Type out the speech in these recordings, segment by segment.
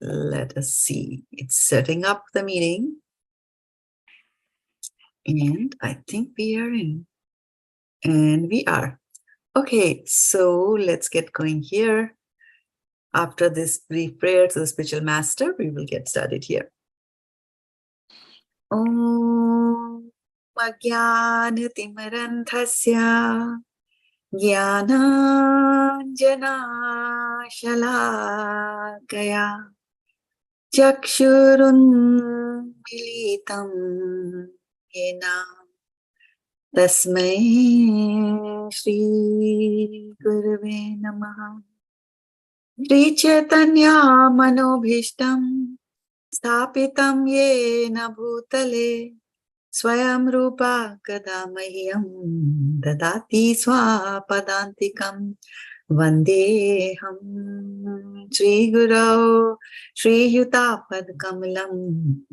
Let us see. It's setting up the meeting. And I think we are in. And we are. Okay, so let's get going here. After this brief prayer to the spiritual master, we will get started here. Om Ajnana-timirandhasya Jnana-shalakaya Chakshurunmilitam Yena Tasmai Shri Gurave Namaha. Shri Chaitanya Manobhishtam Sthapitam Yena Bhutale Swayam Rupa Kadamahyam Dadati Swapadantikam Vandeham Shri Gurau Shri Yutapad Kamalam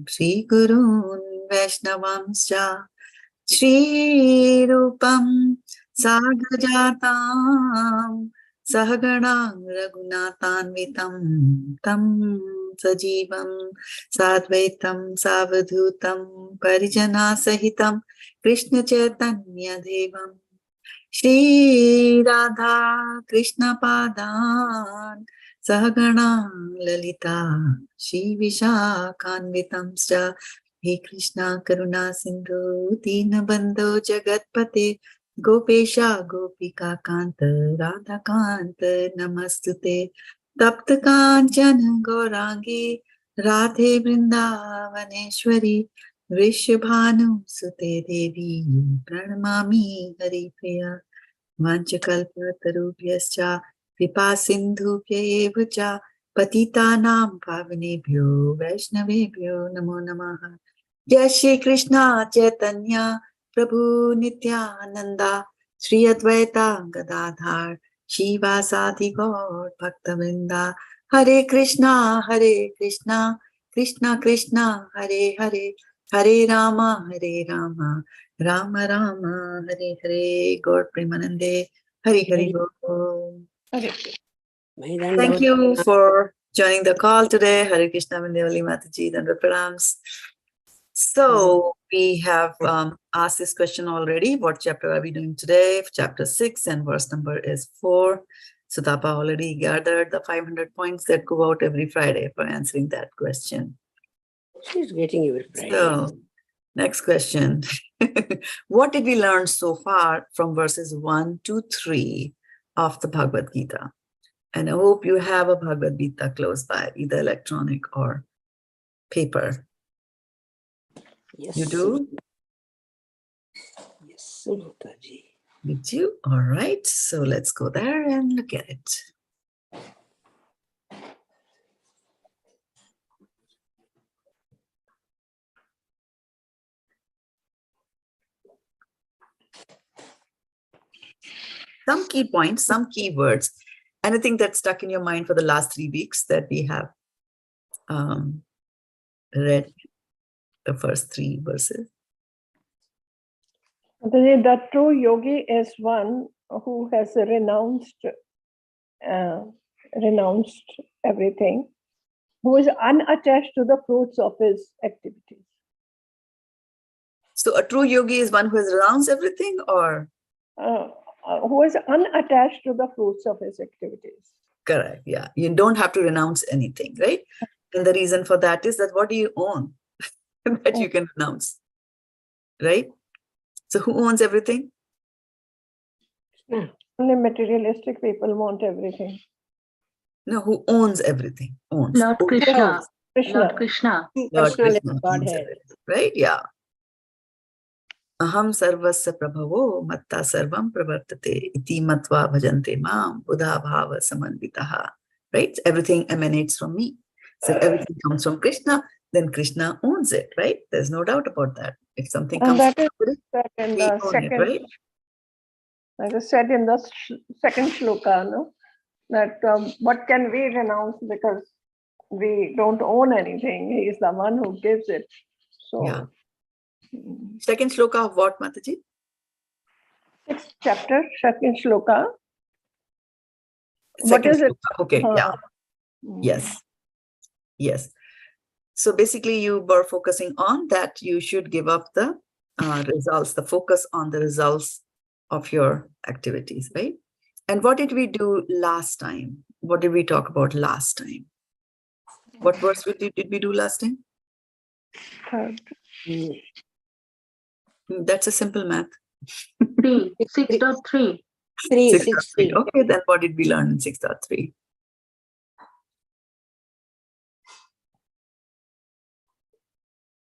Shri Gurun Vaishnavamscha Shri Rupam Sahajatam Sahagana Raghunatanvitam Tam Sajivam Sadvaitam Savadhutam Parijana Sahitam Krishna Chaitanya Devam Shri Radha Krishna Padan Sahagana Lalita Shri Vishakhanvitam Scha He Krishna Karuna Sindhu Dinabandho Jagatpate Gopesha Gopika Kanta Radha Kanta Namastute Tapta Kanchana Gaurangi Radhe Vrindavaneshwari Vrishabhanu Sute Devi Pranamami Haripriya Vanchakalpatarubhyascha Kripa Sindhubhya evacha Patitanam Pavanebhyo Vaishnavebhyo Namo Namaha. Jai Shri Krishna Chaitanya Prabhu Nityananda Shri Advaita Gadadhar Shiva Sadi Gaur Bhaktavinda Hare Krishna Krishna Krishna Hare Hare Hare Rama Rama Rama Hare Hare Gaur Premanande Hare Hare Gaur. Thank you for joining the call today. Hare Krishna Vindhyavali Mataji Dandava Pranams. So we have asked this question already. What chapter are we doing today? Chapter 6 and verse number is 4. Sutapa already gathered the 500 points that go out every Friday for answering that question. She's getting every Friday. So next question. What did we learn so far from verses 1 to 3 of the Bhagavad-gita? And I hope you have a Bhagavad-gita close by, either electronic or paper. Yes. You do? Yes, Mataji. You do? All right. So let's go there and look at it. Some key points, some key words. Anything that's stuck in your mind for the last 3 weeks that we have read the first 3 verses? The true yogi is one who has renounced everything, who is unattached to the fruits of his activities. So a true yogi is one who has renounced everything, or? Who is unattached to the fruits of his activities. Correct, yeah. You don't have to renounce anything, right? And the reason for that is that what do you own that you can renounce, right? So who owns everything? Only materialistic people want everything. No, who owns everything? Owns. Lord Krishna. Krishna. Lord Krishna. Lord Personal Krishna owns Godhead. everything, right? Yeah. Aham sarvasya prabhavo matta sarvam pravartate iti matva bhajante mam buddha bhava samanvitaha. Right? Everything emanates from me. So everything comes from Krishna, then Krishna owns it, right? There's no doubt about that. If something comes that from is Krishna, said in we the own second, it, right? that is said in the second shloka, no? That what can we renounce because we don't own anything. He is the one who gives it. So, Yeah. Second shloka of what, Mataji? 6th chapter, second shloka. Second What is it? shloka. Okay, yeah. Yes. Yes. So basically you were focusing on that you should give up the results, the focus on the results of your activities, right? And what did we do last time? What did we talk about last time? What verse did we do last time? Third. That's a simple math. 3, 6.3. 3, 6.3. 6, 3. Okay, then what did we learn in 6.3?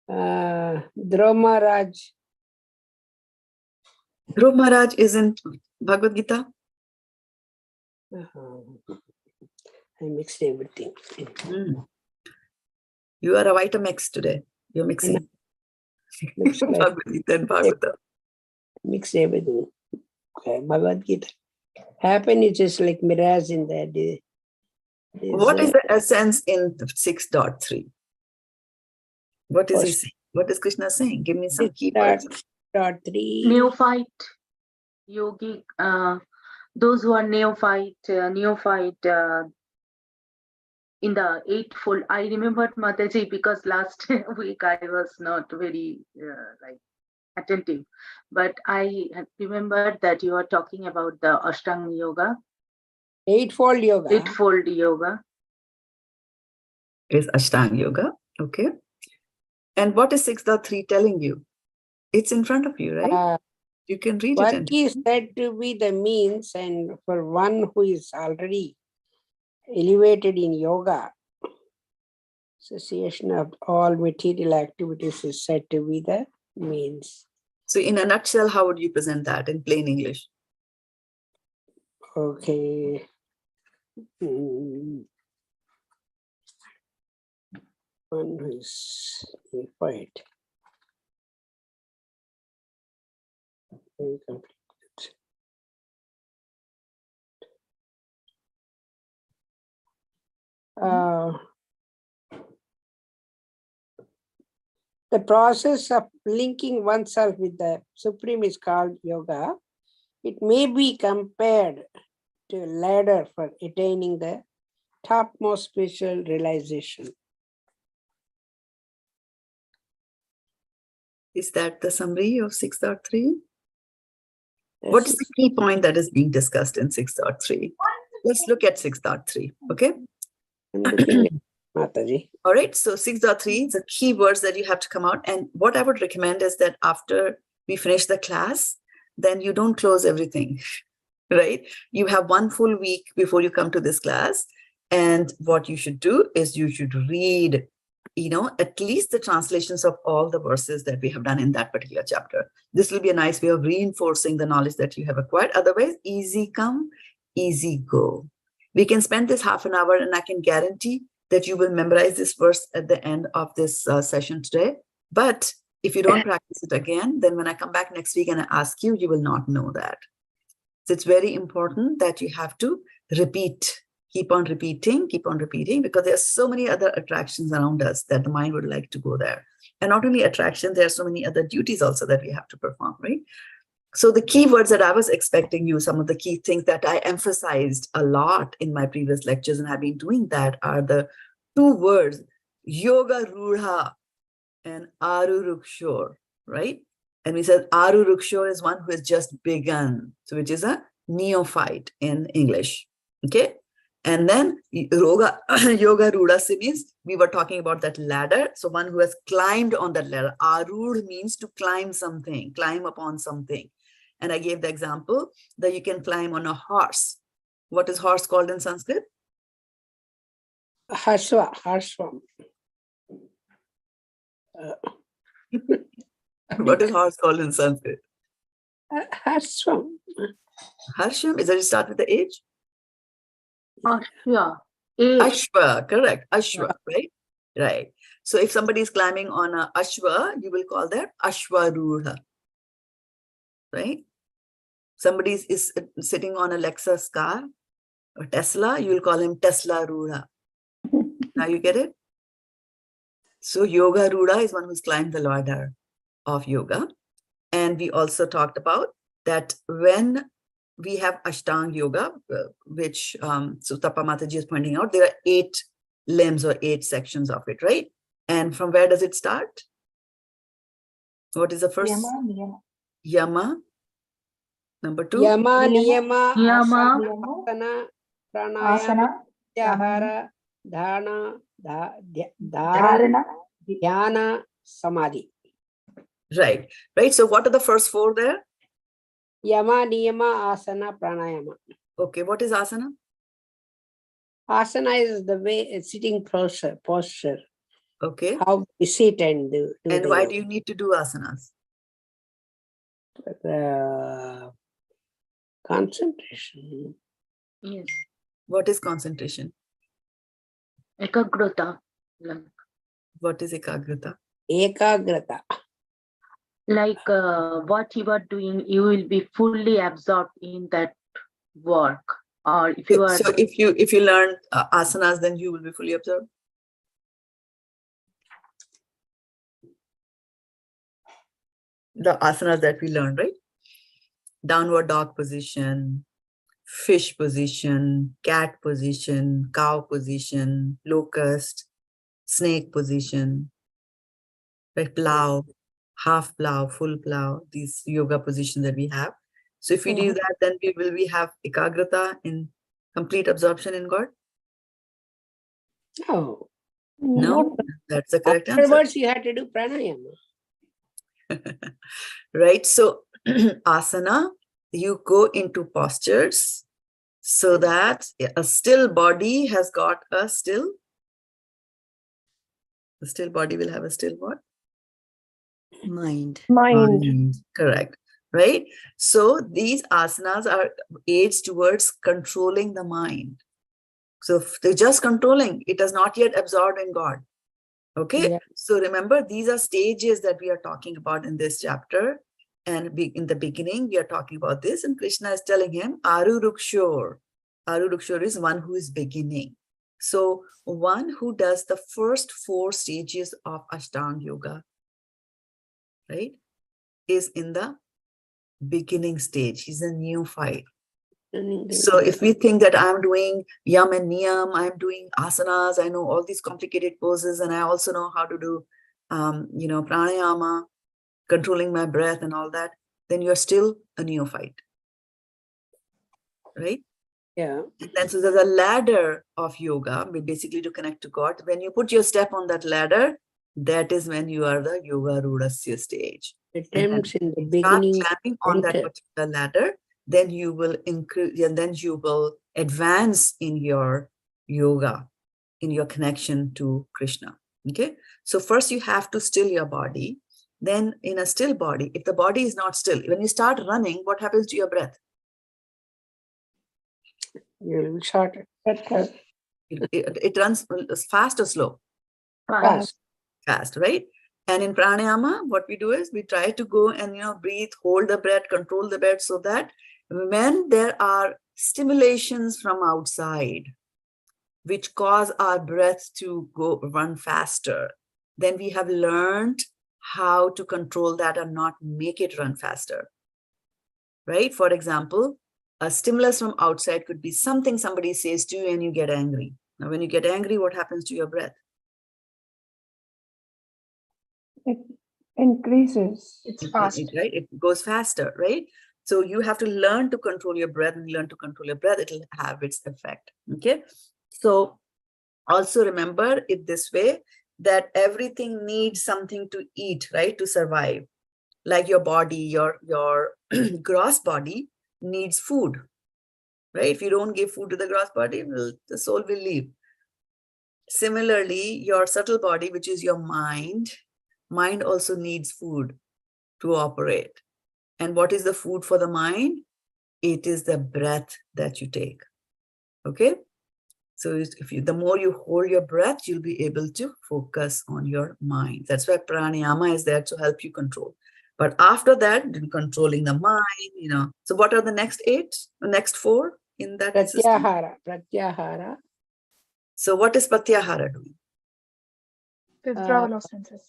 Dhruva Maharaj. Dhruva Maharaj isn't Bhagavad-gita? I mixed everything. You are a Vitamix today. You're mixing Looks like Bhagavad-gita and Bhagavata. mixed everything. Okay, Bhagavad-gita. Happiness is like mirage in that. What is the essence in 6.3? What is he saying? What is Krishna saying? Give me some key words. 6.3. Neophyte, yogi, those who are neophyte in the eightfold. I remembered Mataji because last week I was not very attentive, but I remembered that you are talking about the Ashtanga yoga, Eightfold yoga. eightfold yoga. Is Ashtanga yoga. Okay. And what is 6.3 telling you? It's in front of you, right? You can read it. Work And is said to be the means, and for one who is already elevated in yoga, cessation of all material activities is said to be the means. so in a nutshell, how would you present that in plain English? Okay. One who is unified. The process of linking oneself with the Supreme is called yoga. It may be compared to a ladder for attaining the topmost spiritual realization. Is that the summary of 6.3? What is the key point that is being discussed in 6.3? Let's look at 6.3, okay? I'm looking at Mataji. All right, so 6.3, the key words that you have to come out. And what I would recommend is that after we finish the class, then you don't close everything, right? You have one full week before you come to this class. And what you should do is you should read, at least the translations of all the verses that we have done in that particular chapter. This will be a nice way of reinforcing the knowledge that you have acquired. Otherwise, easy come, easy go. We can spend this half an hour and I can guarantee that you will memorize this verse at the end of this session today. But if you don't practice it again, then when I come back next week and I ask you, you will not know that. So it's very important that you have to repeat, keep on repeating, because there are so many other attractions around us that the mind would like to go there. And not only attraction, there are so many other duties also that we have to perform, right? So the key words that I was expecting you, some of the key things that I emphasized a lot in my previous lectures, and I've been doing that, are the two words, yoga-ārūḍhaḥ and anuṣajjate, right? And we said anuṣajjate is one who has just begun, so which is a neophyte in English, okay? And then yoga-ārūḍhaḥ means we were talking about that ladder. So one who has climbed on that ladder. Ārūḍ means to climb something, climb upon something. And I gave the example that you can climb on a horse. What is horse called in Sanskrit? Harshvam. What is horse called in Sanskrit? Harshvam. Harsham, is that it start with the H? Ashwa. Ashwa, correct. Ashwa, right? Right. So if somebody is climbing on a ashwa, you will call that ashwa-rūḍha, right? Somebody is sitting on a Lexus car or Tesla, you will call him Tesla-rūḍha. Now you get it? So yoga-ārūḍhaḥ is one who's climbed the ladder of yoga. And we also talked about that when we have Ashtanga yoga, which Sutapa Mataji is pointing out, there are 8 limbs or 8 sections of it, right? And from where does it start? What is the first? Yama. Number 2. Yama, niyama, Niyama, asana, pranayama, pratyahara, dhana, dharana, dhyana, samadhi. Right. So what are the first 4 there? Yama, niyama, asana, pranayama. Okay, what is asana? Asana is the way sitting posture. Okay. How we sit and do And the why yoga. do you need to do asanas? Concentration. yes, What is concentration? ekagrata, What is ekagrata? Ekagrata. like what you are doing, you will be fully absorbed in that work. Or if you are So if you learn asanas, then you will be fully absorbed. The asanas that we learned, right? Downward dog position, fish position, cat position, cow position, locust, snake position, right? Plow, half plow, full plow, these yoga positions that we have. So if we do that, then we have ekagrata, in complete absorption in God? No. No, that's the correct answer. Afterwards, you have to do pranayama. Right? So asana, you go into postures so that a still body has got a still. The still body will have a still what? Mind. Correct. Right? So these asanas are aids towards controlling the mind. So if they're just controlling, it is not yet absorbed in God. Okay, Yeah. so remember, these are stages that we are talking about in this chapter. And in the beginning, we are talking about this. And Krishna is telling him, Ārūḍhaḥ. Ārūḍhaḥ is one who is beginning. So one who does the first 4 stages of Ashtanga Yoga, right, is in the beginning stage. He's a neophyte. So if we think that I'm doing yam and niyam, I'm doing asanas, I know all these complicated poses, and I also know how to do, pranayama, controlling my breath and all that, then you're still a neophyte, right? Yeah. And then so there's a ladder of yoga, basically to connect to God. When you put your step on that ladder, that is when you are the yoga-ārūḍhaḥ stage. Attempts in the Start beginning. climbing on that particular ladder, then you will increase, and then you will advance in your yoga, in your connection to Krishna. Okay, so first you have to still your body. Then in a still body, if the body is not still, when you start running, what happens to your breath? You'll be shorter. It runs fast or slow? Fast. Fast, right? And in pranayama, what we do is we try to go and breathe, hold the breath, control the breath, so that when there are stimulations from outside which cause our breath to run faster, then we have learned how to control that and not make it run faster, right? For example, a stimulus from outside could be something somebody says to you and you get angry. Now, when you get angry, what happens to your breath? It increases. It's fast. Right? It goes faster, right? So you have to learn to control your breath, and learn to control your breath. It'll have its effect. Okay. So also remember it this way, that everything needs something to eat, right? To survive. Like your body, your gross body needs food, right? If you don't give food to the gross body, the soul will leave. Similarly, your subtle body, which is your mind also needs food to operate. And what is the food for the mind? It is the breath that you take. Okay. So the more you hold your breath, you'll be able to focus on your mind. That's why pranayama is there to help you control. But after that, controlling the mind, So what are the next 4 in that system? Pratyahara. So what is pratyahara doing? Withdrawal of senses.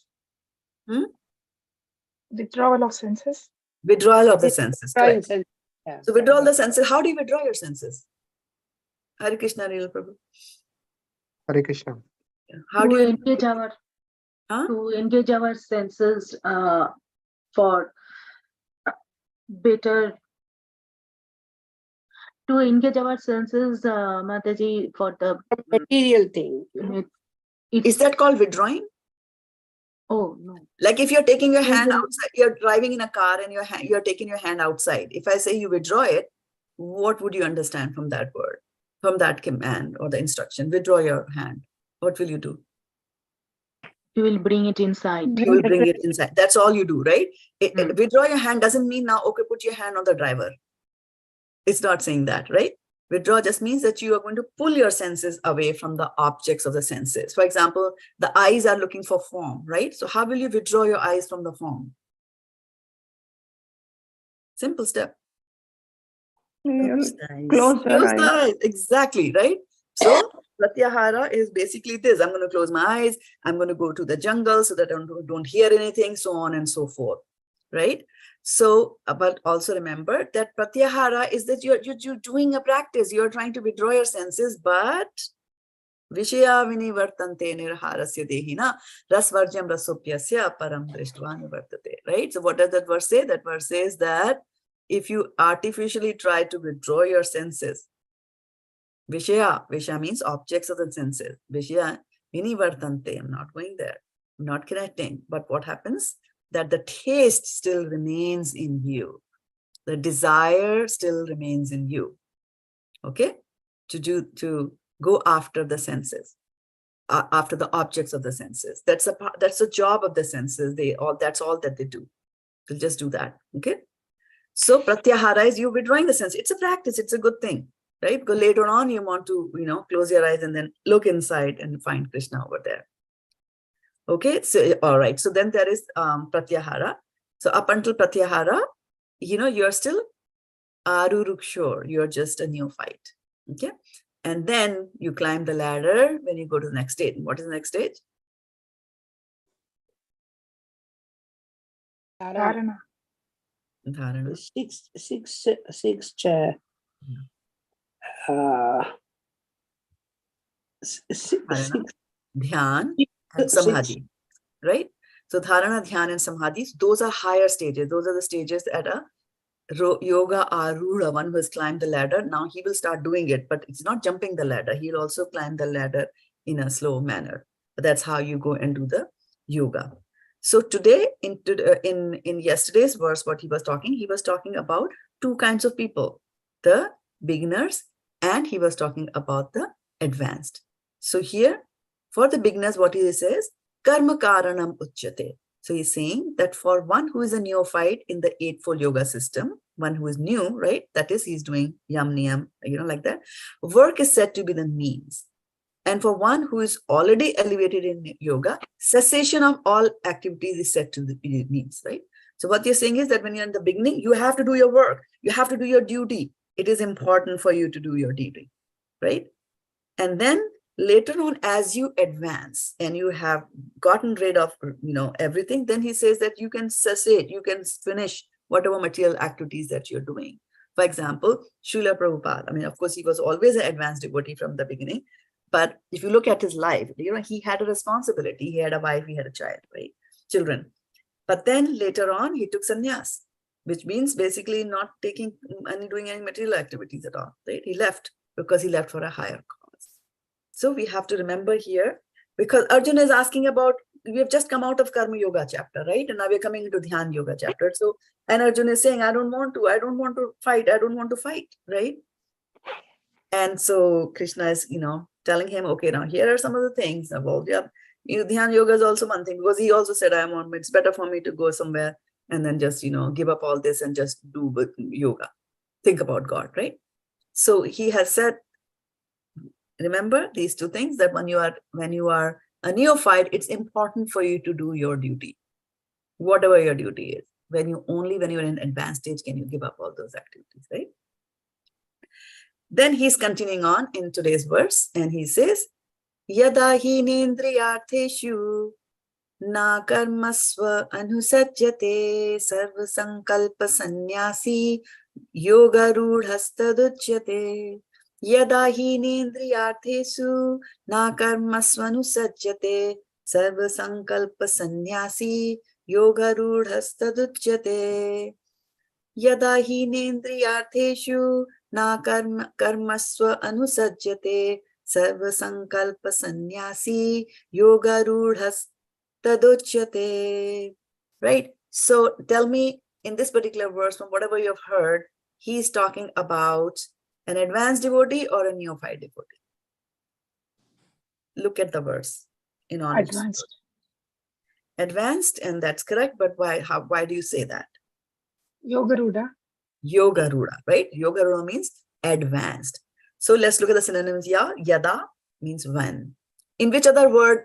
Hmm? Withdrawal of senses. Withdrawal of the senses. Correct. Yeah. So withdrawal the senses. How do you withdraw your senses? Hare Krishna, Real Prabhu. Hare Krishna. How do to you engage our Huh? to engage our senses for better to engage our senses, Mataji, for the Material thing. You know? is that called withdrawing? Oh no. Like if you're taking your hand Mhm. outside, you're driving in a car and you're taking your hand outside. If I say you withdraw it, what would you understand from that word, from that command or the instruction? Withdraw your hand. What will you do? You will bring it inside. You will bring it inside. That's all you do, right? Hmm. Withdraw your hand doesn't mean now, okay, put your hand on the driver. It's not saying that, right? Withdraw just means that you are going to pull your senses away from the objects of the senses. For example, the eyes are looking for form, right? So how will you withdraw your eyes from the form? Simple step. You'll Close the eyes. close your Close the eyes. eyes. Exactly, right? So pratyahara is basically this. I'm going to close my eyes. I'm going to go to the jungle so that I don't hear anything, so on and so forth, right? So, but also remember that pratyahara is that you're doing a practice. You're trying to withdraw your senses, but Vishaya vinivartante nirharasya dehina rasvarjam rasopyasya param drishtva nivartate. Right? So what does that verse say? That verse says that if you artificially try to withdraw your senses, Vishaya means objects of the senses. Vishaya vinivartante, I'm not going there. I'm not connecting. But what happens? That the taste still remains in you. The desire still remains in you. Okay? To go after the senses, after the objects of the senses. That's the job of the senses. That's all that they do. They'll just do that. Okay. So pratyahara is you withdrawing the sense. It's a practice. It's a good thing, right? Because later on you want to, close your eyes and then look inside and find Krishna over there. Okay. So all right. So then there is pratyahara. So up until pratyahara, you're still aruṛuksho. You're just a neophyte. Okay. And then you climb the ladder when you go to the next stage. What is the next stage? Dharana. Dharana. Sixth Dharana, dhyan, and samadhi. Right? So dharana, dhyan, and samadhi, those are higher stages. Those are the stages at a yoga-ārūḍhaḥ, one who has climbed the ladder. Now he will start doing it, but it's not jumping the ladder. He'll also climb the ladder in a slow manner. But that's how you go and do the yoga. So today, in yesterday's verse, what he was talking about two kinds of people, the beginners, and he was talking about the advanced. So here, for the beginners, what he says, karma karanam ucyate. So he's saying that for one who is a neophyte in the Eightfold Yoga system, one who is new, right? That is, he's doing yam niyam, like that. Work is said to be the means. And for one who is already elevated in yoga, cessation of all activities is said to be means, right? So what you're saying is that when you're in the beginning, you have to do your work. You have to do your duty. It is important for you to do your duty, right? And then later on, as you advance and you have gotten rid of, everything, then he says that you can cessate, you can finish whatever material activities that you're doing. For example, Srila Prabhupada, of course, he was always an advanced devotee from the beginning. But if you look at his life, he had a responsibility. He had a wife, he had a child, right? Children. But then later on, he took sannyas, which means basically not doing any material activities at all, right? He left because he left for a higher cause. So we have to remember here, because Arjuna is asking about, we have just come out of Karma Yoga chapter, right? And now we're coming into Dhyan Yoga chapter. So, and Arjuna is saying, I don't want to fight, right? And so Krishna is, telling him, okay, now here are some of the things about, Dhyan Yoga is also one thing, because he also said, it's better for me to go somewhere and then just, give up all this and just do yoga. Think about God, right? So he has said, remember these two things, that when you are a neophyte, it's important for you to do your duty, whatever your duty is. When you're in advanced stage, can you give up all those activities, right? Then he's continuing on in today's verse, and he says, yadā hi nendriyā-artheṣu na karmasv anuṣajjate sarva-saṅkalpa-sannyāsī yogārūḍhas tadocyate. Yadā hi nendriyārtheṣu na karmasv anuṣajjate sarva-saṅkalpa-sannyāsī yogārūḍhas tadocyate. Yadā hi nendriyārtheṣu na karmasv anuṣajjate sarva-saṅkalpa-sannyāsī yogārūḍhas tadocyate. Right? So tell me, in this particular verse, from whatever you have heard, he's talking about an advanced devotee or a neophyte devotee? Look at the verse in honest. Advanced. Advanced, and that's correct, but why do you say that? Yoga-ārūḍhaḥ. Yoga-ārūḍhaḥ, right? Yoga-ārūḍhaḥ means advanced. So let's look at the synonyms here. Yadā means when. In which other word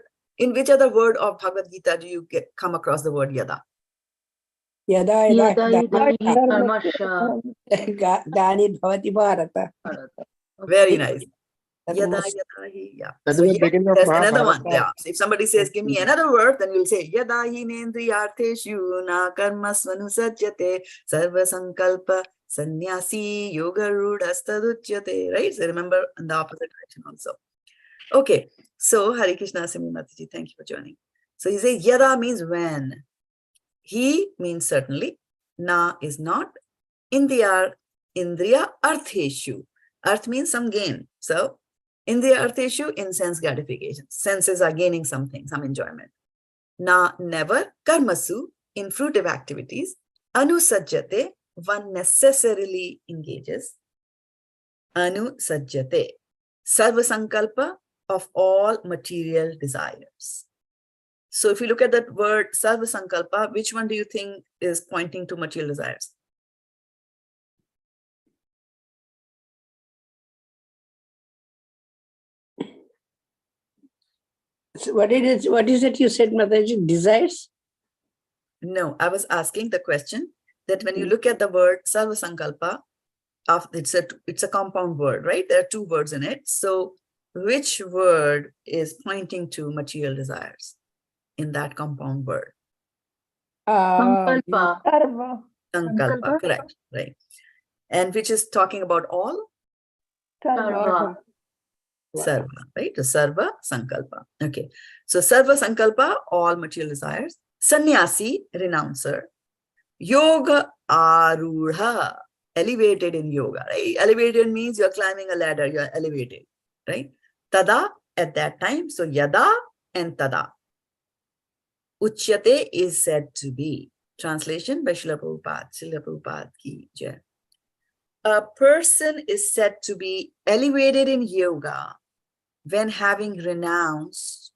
of Bhagavad-gita do you come across the word yadā? Yadā Yadā yadā karmasv. dani bhavati bharata. Very nice. That Yada, must- yada, hi, yeah. That So is the here, beginning of there's another one. Mahabharata. Yeah. So if somebody says, give me another word, then we'll say, Yada hi nendriyārtheṣu na karmasv anuṣajjate sarva-saṅkalpa-sannyāsī yogārūḍhas tadocyate. Right? So remember in the opposite direction also. Okay. So Hare Krishna Simi Mataji, thank you for joining. So he says, Yada means when. He means certainly. Na is not. Indriya-artheṣu. Arth means some gain. So indriya-artheṣu in sense gratification. Senses are gaining something, some enjoyment. Na, never. Karmasu, in fruitive activities. Anuṣajjate, one necessarily engages. Anuṣajjate, sarva-saṅkalpa, of all material desires. So if you look at that word sarva-saṅkalpa, which one do you think is pointing to material desires? So what is it you said, Mataji? Desires? No, I was asking the question that when you look at the word sarva-saṅkalpa, it's a compound word, right? There are two words in it. So which word is pointing to material desires in that compound word? Saṅkalpa. Sarva. Saṅkalpa, correct, right. And which is talking about all? Sarva. Sarva, right? So sarva-saṅkalpa. Okay. So sarva-saṅkalpa, all material desires. Sannyāsī, renouncer. Yoga-ārūḍhaḥ, elevated in yoga, right? Elevated means you're climbing a ladder, you're elevated, right? Tadā, at that time. So yadā and tadā. Ucyate is said to be. Translation by Srila Prabhupada. Srila Prabhupada ki jai. A person is said to be elevated in yoga when, having renounced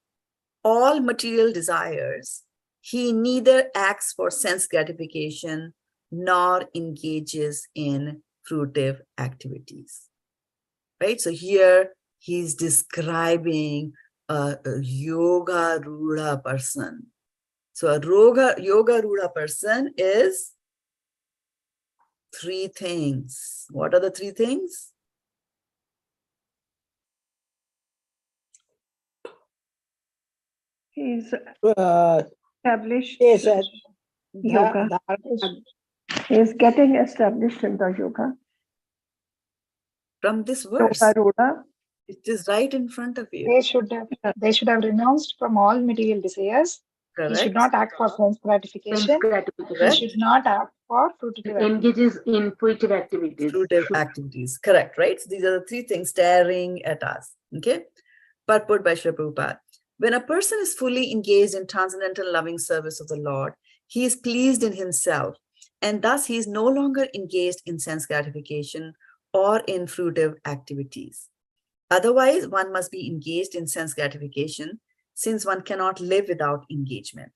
all material desires, he neither acts for sense gratification nor engages in fruitive activities. Right? So here he's describing a yoga-ārūḍhaḥ person. So a yoga-ārūḍhaḥ person is three things. What are the three things? He's Uh, established yes, yoga. He's getting established in the yoga. From this verse, Yoga-ārūḍhaḥ. it is right in front of you. They should have renounced from all material desires. He should Correct? not act for sense Sense gratification. He gratification. should not act for fruitive activities. Engages in fruitive activities. Fruitive activities. Correct, right? So these are the three things staring at us. Okay? Purport by Srila Prabhupada. When a person is fully engaged in transcendental loving service of the Lord, he is pleased in himself, and thus he is no longer engaged in sense gratification or in fruitive activities. Otherwise, one must be engaged in sense gratification, since one cannot live without engagement.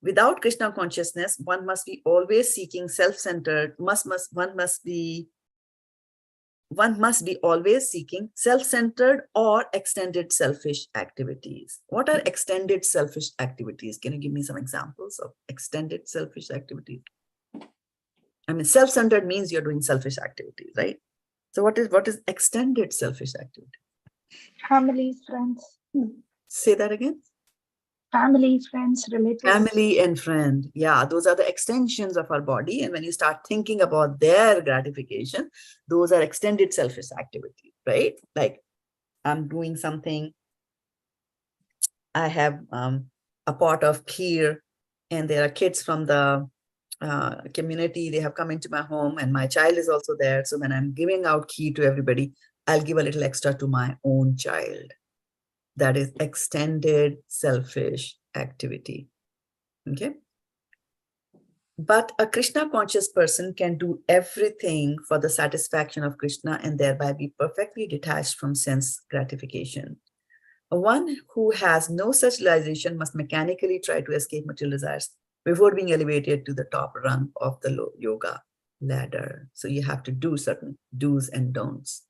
Without Krishna consciousness, one must be always seeking self-centered, one must be always seeking self-centered or extended selfish activities. What are extended selfish activities? Can you give me some examples of extended selfish activities? I mean, self-centered means you're doing selfish activities, right? So what is extended selfish activity? Families, friends. Say that again. family, friends, relatives. Family and friend. Yeah, those are the extensions of our body. And when you start thinking about their gratification, those are extended selfish activity, right? Like I'm doing something. I have a pot of kheer, and there are kids from the community. They have come into my home, and my child is also there. So when I'm giving out kheer to everybody, I'll give a little extra to my own child. That is extended selfish activity. Okay. But a Krishna conscious person can do everything for the satisfaction of Krishna and thereby be perfectly detached from sense gratification. One who has no such realization must mechanically try to escape material desires before being elevated to the top rung of the yoga ladder. So you have to do certain do's and don'ts.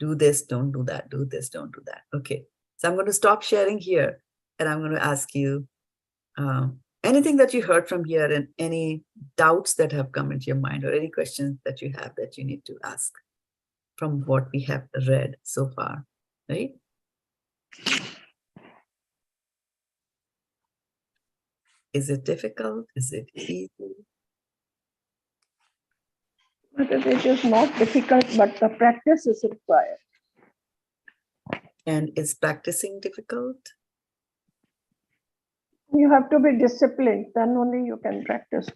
Do this, don't do that. Do this, don't do that. Okay. So I'm going to stop sharing here, and I'm going to ask you anything that you heard from here and any doubts that have come into your mind or any questions that you have that you need to ask from what we have read so far, right? Is it difficult? Is it easy? It is not difficult, but the practice is required. And is practicing difficult? You have to be disciplined, then only you can practice.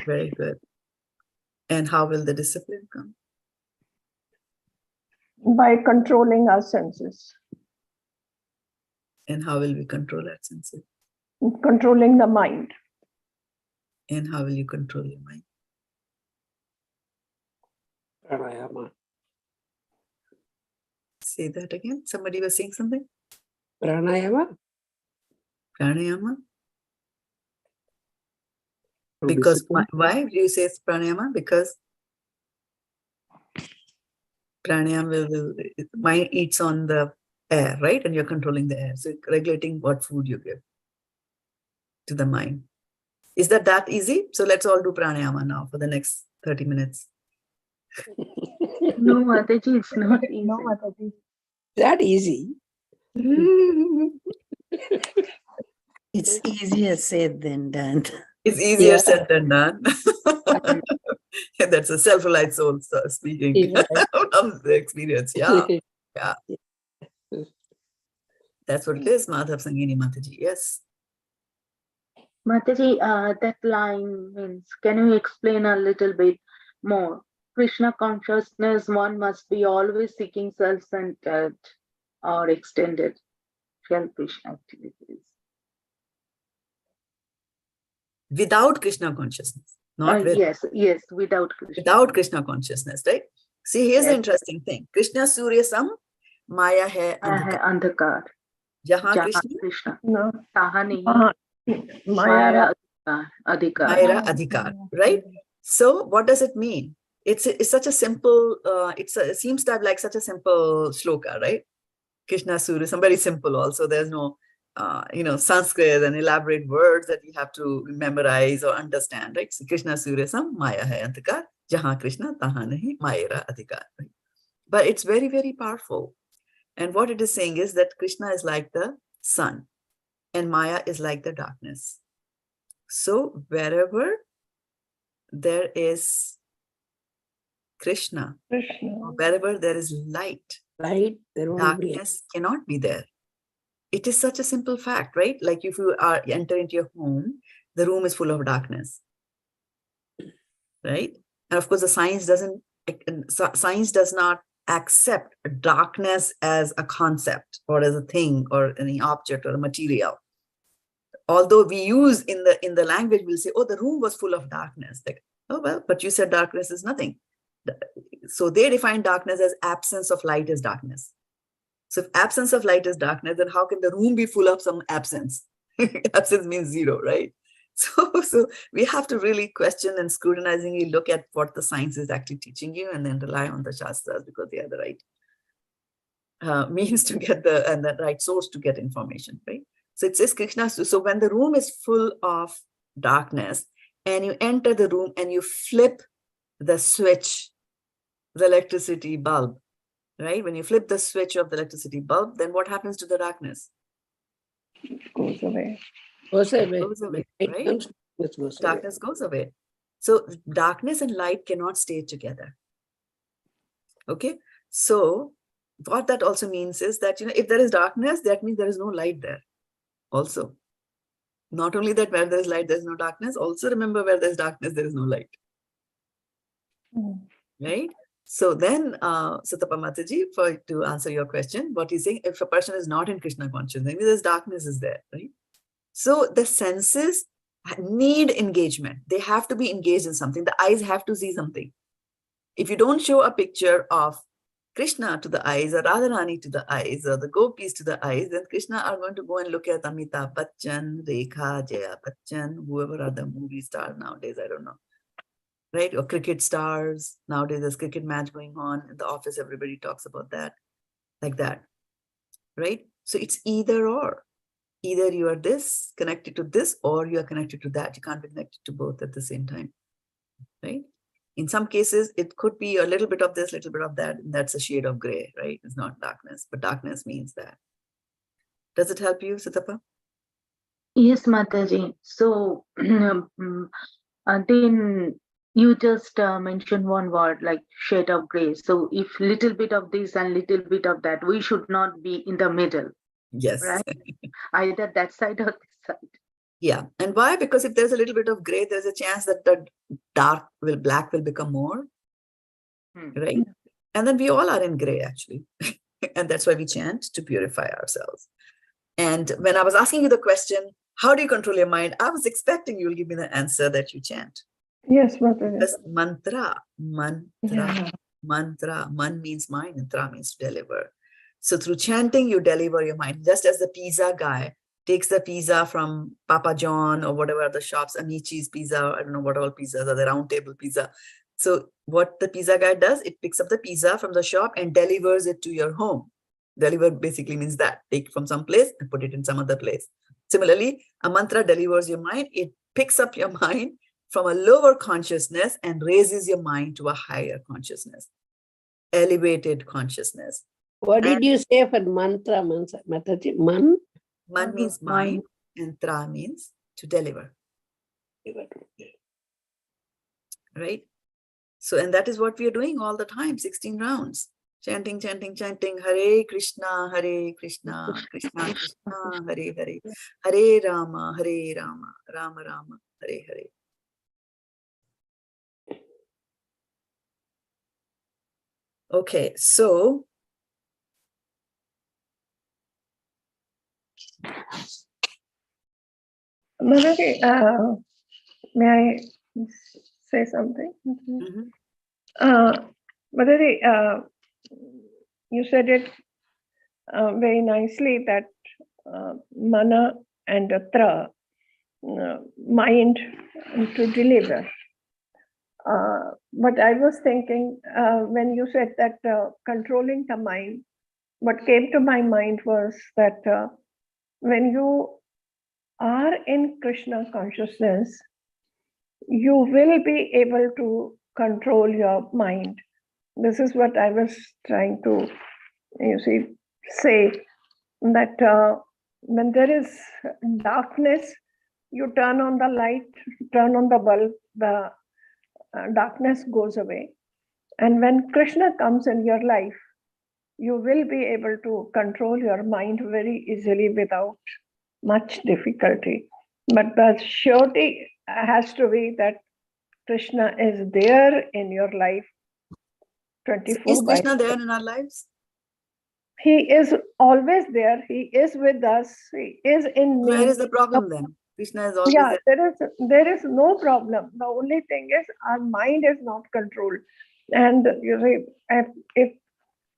Very good. And how will the discipline come? By controlling our senses. And how will we control our senses? Controlling the mind. And how will you control your mind? Pranayama. Say that again. Somebody was saying something? Pranayama. Pranayama? Because why do you say it's pranayama? Because pranayama will mind eats on the air, right? And you're controlling the air. So regulating what food you give to the mind. Is that easy? So let's all do pranayama now for the next 30 minutes. No, Mataji, it's not easy. No, Mataji. That easy. It's easier said than done. It's easier Yeah. said than done. That's a self-reliant soul speaking from the experience. Yeah. Yeah. That's what it is, Madhav Sangini Mataji. Yes. Mataji, that line means, can you explain a little bit more? Krishna consciousness, one must be always seeking self-centered or extended selfish activities. Without Krishna consciousness. Not with. Yes, without Krishna. Without Krishna consciousness, right? See, here's the interesting thing. Krishna Surya Sam, Maya hai Andhakar. Jahan Krishna. No. Taha nahi. Maya Adhikar. Mayra Adhikar, right? So what does it mean? It's such a simple, it seems to have like such a simple shloka, right? Krishna Surya, very simple also. There's no, Sanskrit and elaborate words that you have to memorize or understand, right? So Krishna Surya Sam, Maya hai Adhikar, Jahan Krishna, Taha nahi, Mayra Adhikar. Right? But it's very, very powerful. And what it is saying is that Krishna is like the sun and Maya is like the darkness. So wherever there is Krishna, wherever there is light, there won't darkness cannot be there. It is such a simple fact, right? Like if you enter into your home, the room is full of darkness, right? And of course, the science does not accept darkness as a concept or as a thing or any object or a material. Although we use in the language, we'll say, oh, the room was full of darkness. Like, oh, well, but you said darkness is nothing. So they define darkness as absence of light is darkness. So if absence of light is darkness, then how can the room be full of some absence? Absence means zero, right? So we have to really question and scrutinizingly look at what the science is actually teaching you and then rely on the Shastras because they are the right means to get the right source to get information, right? So it says Krishna. So when the room is full of darkness and you enter the room and you flip the switch, the electricity bulb, right? When you flip the switch of the electricity bulb, then what happens to the darkness? goes away. Goes away. Goes away, Light right? comes, darkness goes away. Darkness goes away. So darkness and light cannot stay together. Okay. So what that also means is that, if there is darkness, that means there is no light there also. Not only that where there is light, there is no darkness. Also remember, where there is darkness, there is no light. Right? So then, Satapa Mataji, to answer your question, what he's saying, if a person is not in Krishna consciousness, there's darkness is there, right? So the senses need engagement. They have to be engaged in something. The eyes have to see something. If you don't show a picture of Krishna to the eyes, or Radharani to the eyes, or the gopis to the eyes, then Krishna are going to go and look at Amitabh Bachchan, Rekha, Jaya Bachchan, whoever are the movie stars nowadays, I don't know. Right? Or cricket stars. Nowadays there's cricket match going on in the office. Everybody talks about that, like that. Right? So it's either or. Either you are this, connected to this, or you are connected to that. You can't be connected to both at the same time. Right? In some cases, it could be a little bit of this, little bit of that. And that's a shade of gray, right? It's not darkness, but darkness means that. Does it help you, Satapa? Yes, Mataji. So then you just mentioned one word like shade of gray. So if little bit of this and little bit of that, we should not be in the middle. Yes. Right? Either that side or this side. Yeah. And why? Because if there's a little bit of gray, there's a chance that the black will become more. Right? And then we all are in gray, actually. And that's why we chant to purify ourselves. And when I was asking you the question, how do you control your mind? I was expecting you will give me the answer that you chant. Yes, Mataji. Because mantra, man means mind, and tra means to deliver. So through chanting, you deliver your mind. Just as the pizza guy takes the pizza from Papa John or whatever the shops, Amici's pizza, I don't know what all pizzas are, the round table pizza. So what the pizza guy does, it picks up the pizza from the shop and delivers it to your home. Deliver basically means that. Take from some place and put it in some other place. Similarly, a mantra delivers your mind. It picks up your mind from a lower consciousness and raises your mind to a higher consciousness, elevated consciousness. What did you say for mantra, Mataji? Man means mind, and tra means to deliver. Right? So, and that is what we are doing all the time, 16 rounds. Chanting, chanting, chanting, Hare Krishna, Krishna, Krishna, Hare Hare, Hare Rama, Rama Rama, Hare Hare. Okay, so Mataji, may I say something? Mataji, you said it very nicely that mana and tra, mind to deliver. But I was thinking when you said that controlling the mind, what came to my mind was that when you are in Krishna consciousness, you will be able to control your mind. This is what I was trying to, say, that when there is darkness, you turn on the light, turn on the bulb, the darkness goes away. And when Krishna comes in your life, you will be able to control your mind very easily without much difficulty. But the surety has to be that Krishna is there in your life 24 is Krishna there in our lives? He is always there. He is with us. He is in me. Where is the problem then? Krishna is always there. There is no problem. The only thing is our mind is not controlled. And if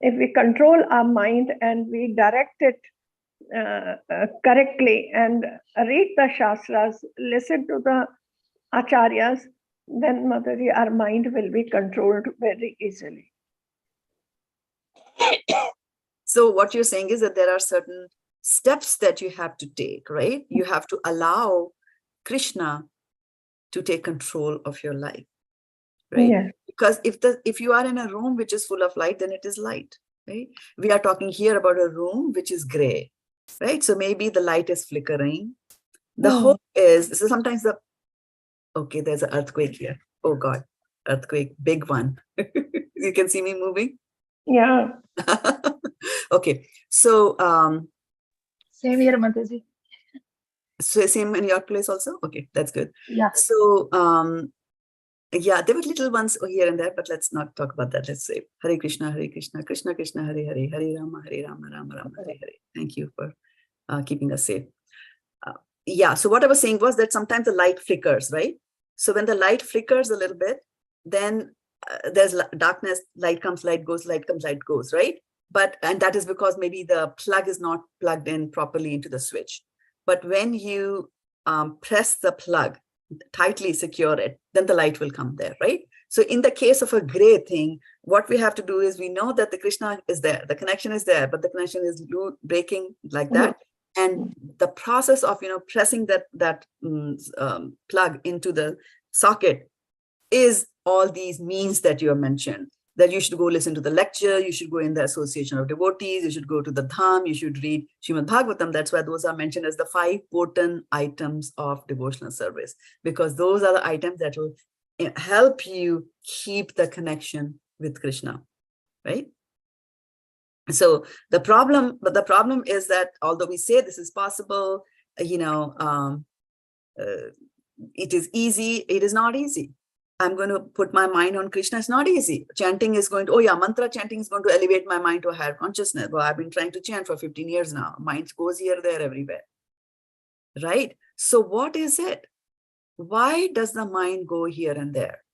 we control our mind and we direct it correctly and read the Shastras, listen to the Acharyas, then Mataji, our mind will be controlled very easily. So what you're saying is that there are certain steps that you have to take, right? You have to allow Krishna to take control of your life, right? Yes. Because if you are in a room which is full of light, then it is light, right? We are talking here about a room which is gray. right? So maybe the light is flickering. The hope is, so sometimes okay, there's an earthquake here. Oh God, earthquake, big one. You can see me moving? Yeah. Okay, so Same here, Mataji. so same in your place also? Okay, that's good. Yeah. So yeah, there were little ones here and there, but let's not talk about that. Let's say Hare Krishna, Krishna Krishna, Hare Hare, Hare Rama, Rama Rama, Hare Hare. Thank you for keeping us safe. Yeah, so what I was saying was that sometimes the light flickers, right? So when the light flickers a little bit, then there's darkness, light comes, light goes, light comes, light goes, right? And that is because maybe the plug is not plugged in properly into the switch. But when you press the plug, tightly secure it, then the light will come there, right? So in the case of a gray thing, what we have to do is we know that the Krishna is there, the connection is there, but the connection is breaking like that. And the process of, pressing that plug into the socket is all these means that you have mentioned, that you should go listen to the lecture, you should go in the association of devotees, you should go to the dham, you should read Srimad Bhagavatam. That's why those are mentioned as the 5 potent items of devotional service, because those are the items that will help you keep the connection with Krishna, right? So the problem is that although we say this is possible, it is easy, it is not easy. I'm going to put my mind on Krishna. It's not easy. Chanting is going to, mantra chanting is going to elevate my mind to a higher consciousness. Well, I've been trying to chant for 15 years now. Mind goes here, there, everywhere. Right? So what is it? Why does the mind go here and there?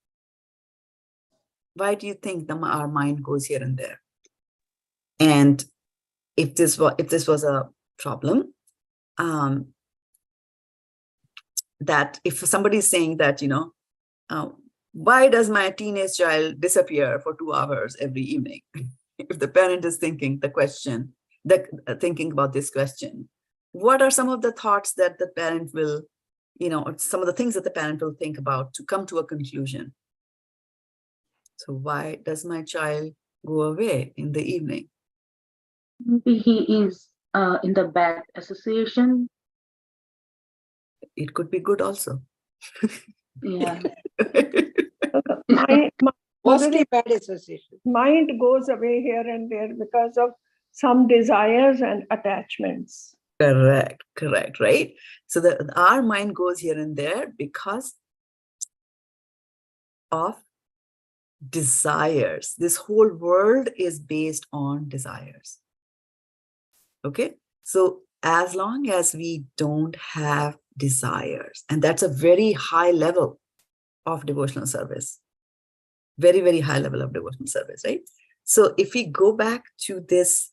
Why do you think our mind goes here and there? And if this was a problem, that if somebody is saying that, why does my teenage child disappear for 2 hours every evening? If the parent is thinking thinking about this question, what are some of the thoughts that the parent will, or some of the things that the parent will think about to come to a conclusion? So why does my child go away in the evening? Maybe he is in the bad association. It could be good also. Yeah. Mostly bad association. Mind goes away here and there because of some desires and attachments. Correct, right? So our mind goes here and there because of desires. This whole world is based on desires. Okay, so as long as we don't have desires, and that's a very high level of devotional service, very, very high level of devotional service, right? So if we go back to this,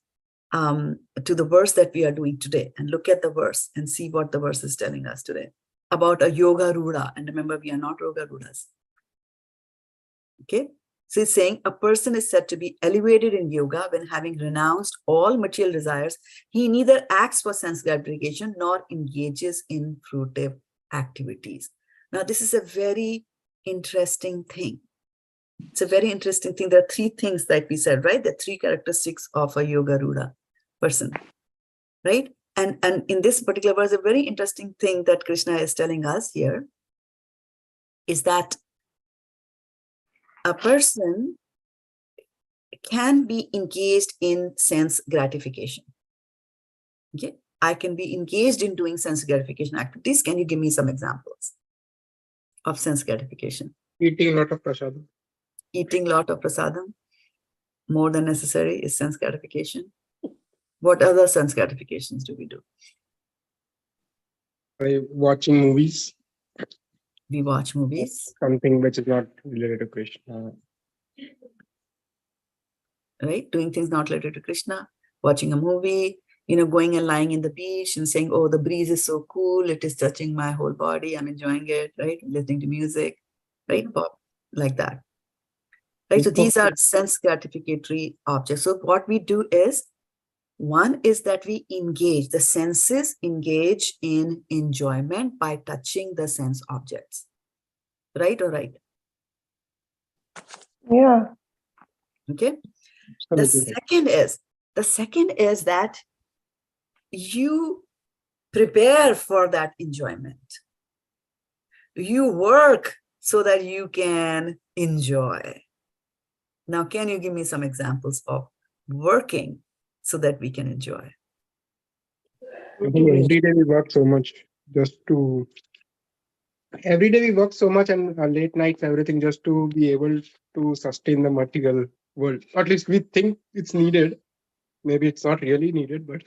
to the verse that we are doing today, and look at the verse and see what the verse is telling us today about a yoga-ārūḍhaḥ. And remember, we are not yoga-ārūḍhas. Okay, so it's saying a person is said to be elevated in yoga when, having renounced all material desires, he neither acts for sense gratification nor engages in fruitive activities. Now, this is a very interesting thing. It's a very interesting thing. There are 3 things that we said, right? The 3 characteristics of a yoga-ārūḍhaḥ person, right? And in this particular verse, a very interesting thing that Krishna is telling us here is that a person can be engaged in sense gratification. Okay, I can be engaged in doing sense gratification activities. Can you give me some examples of sense gratification? Eating a lot of prasadam. Eating a lot of prasadam, more than necessary, is sense gratification. What other sense gratifications do we do? By watching movies. We watch movies. Something which is not related to Krishna. Right? Doing things not related to Krishna, watching a movie, going and lying in the beach and saying, oh, the breeze is so cool, it is touching my whole body, I'm enjoying it, right? Listening to music, right? Like that. Right? So these are sense gratificatory objects. So what we do is, one is that we engage, the senses engage in enjoyment by touching the sense objects. Right or right? Yeah. Okay. The second is that you prepare for that enjoyment. You work so that you can enjoy. Now, can you give me some examples of working so that we can enjoy? I think every day we work so much every day we work so much and late nights, everything just to be able to sustain the material world. At least we think it's needed. Maybe it's not really needed, but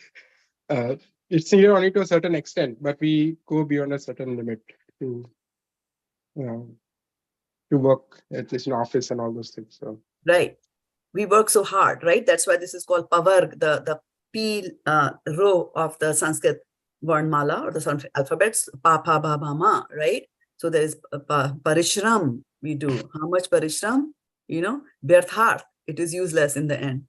it's needed only to a certain extent. But we go beyond a certain limit to work, at least in office and all those things. So Right. We work so hard, right? That's why this is called pavarg, the P row of the Sanskrit Varnmala or the Sanskrit alphabets, pa, pa, ba, ba, ma, right? So there is parishram we do. How much parishram? Vyartharth. It is useless in the end.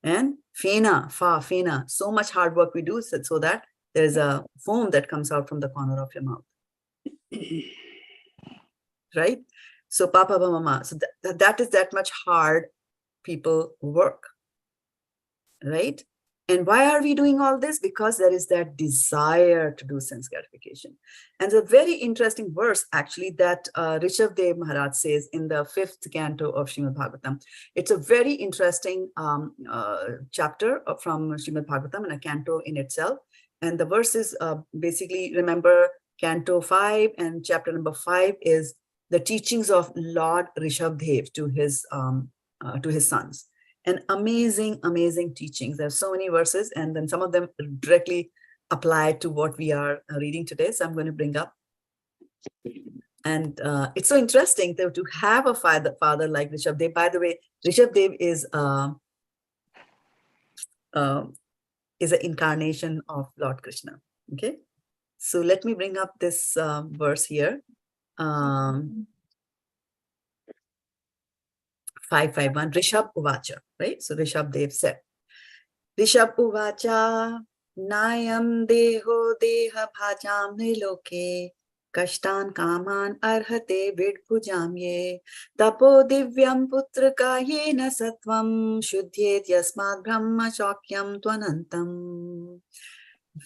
And fena, fa, fena. So much hard work we do so that there is a foam that comes out from the corner of your mouth. Right? So papa, mama. So that is that much hard people work. Right? And why are we doing all this? Because there is that desire to do sense gratification. And the very interesting verse actually that Rishabh-dev Maharaj says in the 5th canto of Srimad Bhagavatam. It's a very interesting chapter from Srimad Bhagavatam and a canto in itself. And the verse is basically, remember, canto 5 and chapter number 5 is the teachings of Lord Rishabh-dev to his sons. And amazing, amazing teachings. There's so many verses, and then some of them directly apply to what we are reading today. So I'm going to bring up. And it's so interesting to have a father like Rishabh-dev. By the way, Rishabh-dev is an incarnation of Lord Krishna. Okay, so let me bring up this verse here. 551, Rishabh Uvacha, right? So Rishabh-dev said, Rishabh Uvacha, Nayam Deho Deha Bhajam Niloke, Kashtan Kaman Arhate Vidbhujamye, Tapo Divyam Putraka Yena Satvam, Shuddhyet Yasmad Brahma Shakyam Twanantam.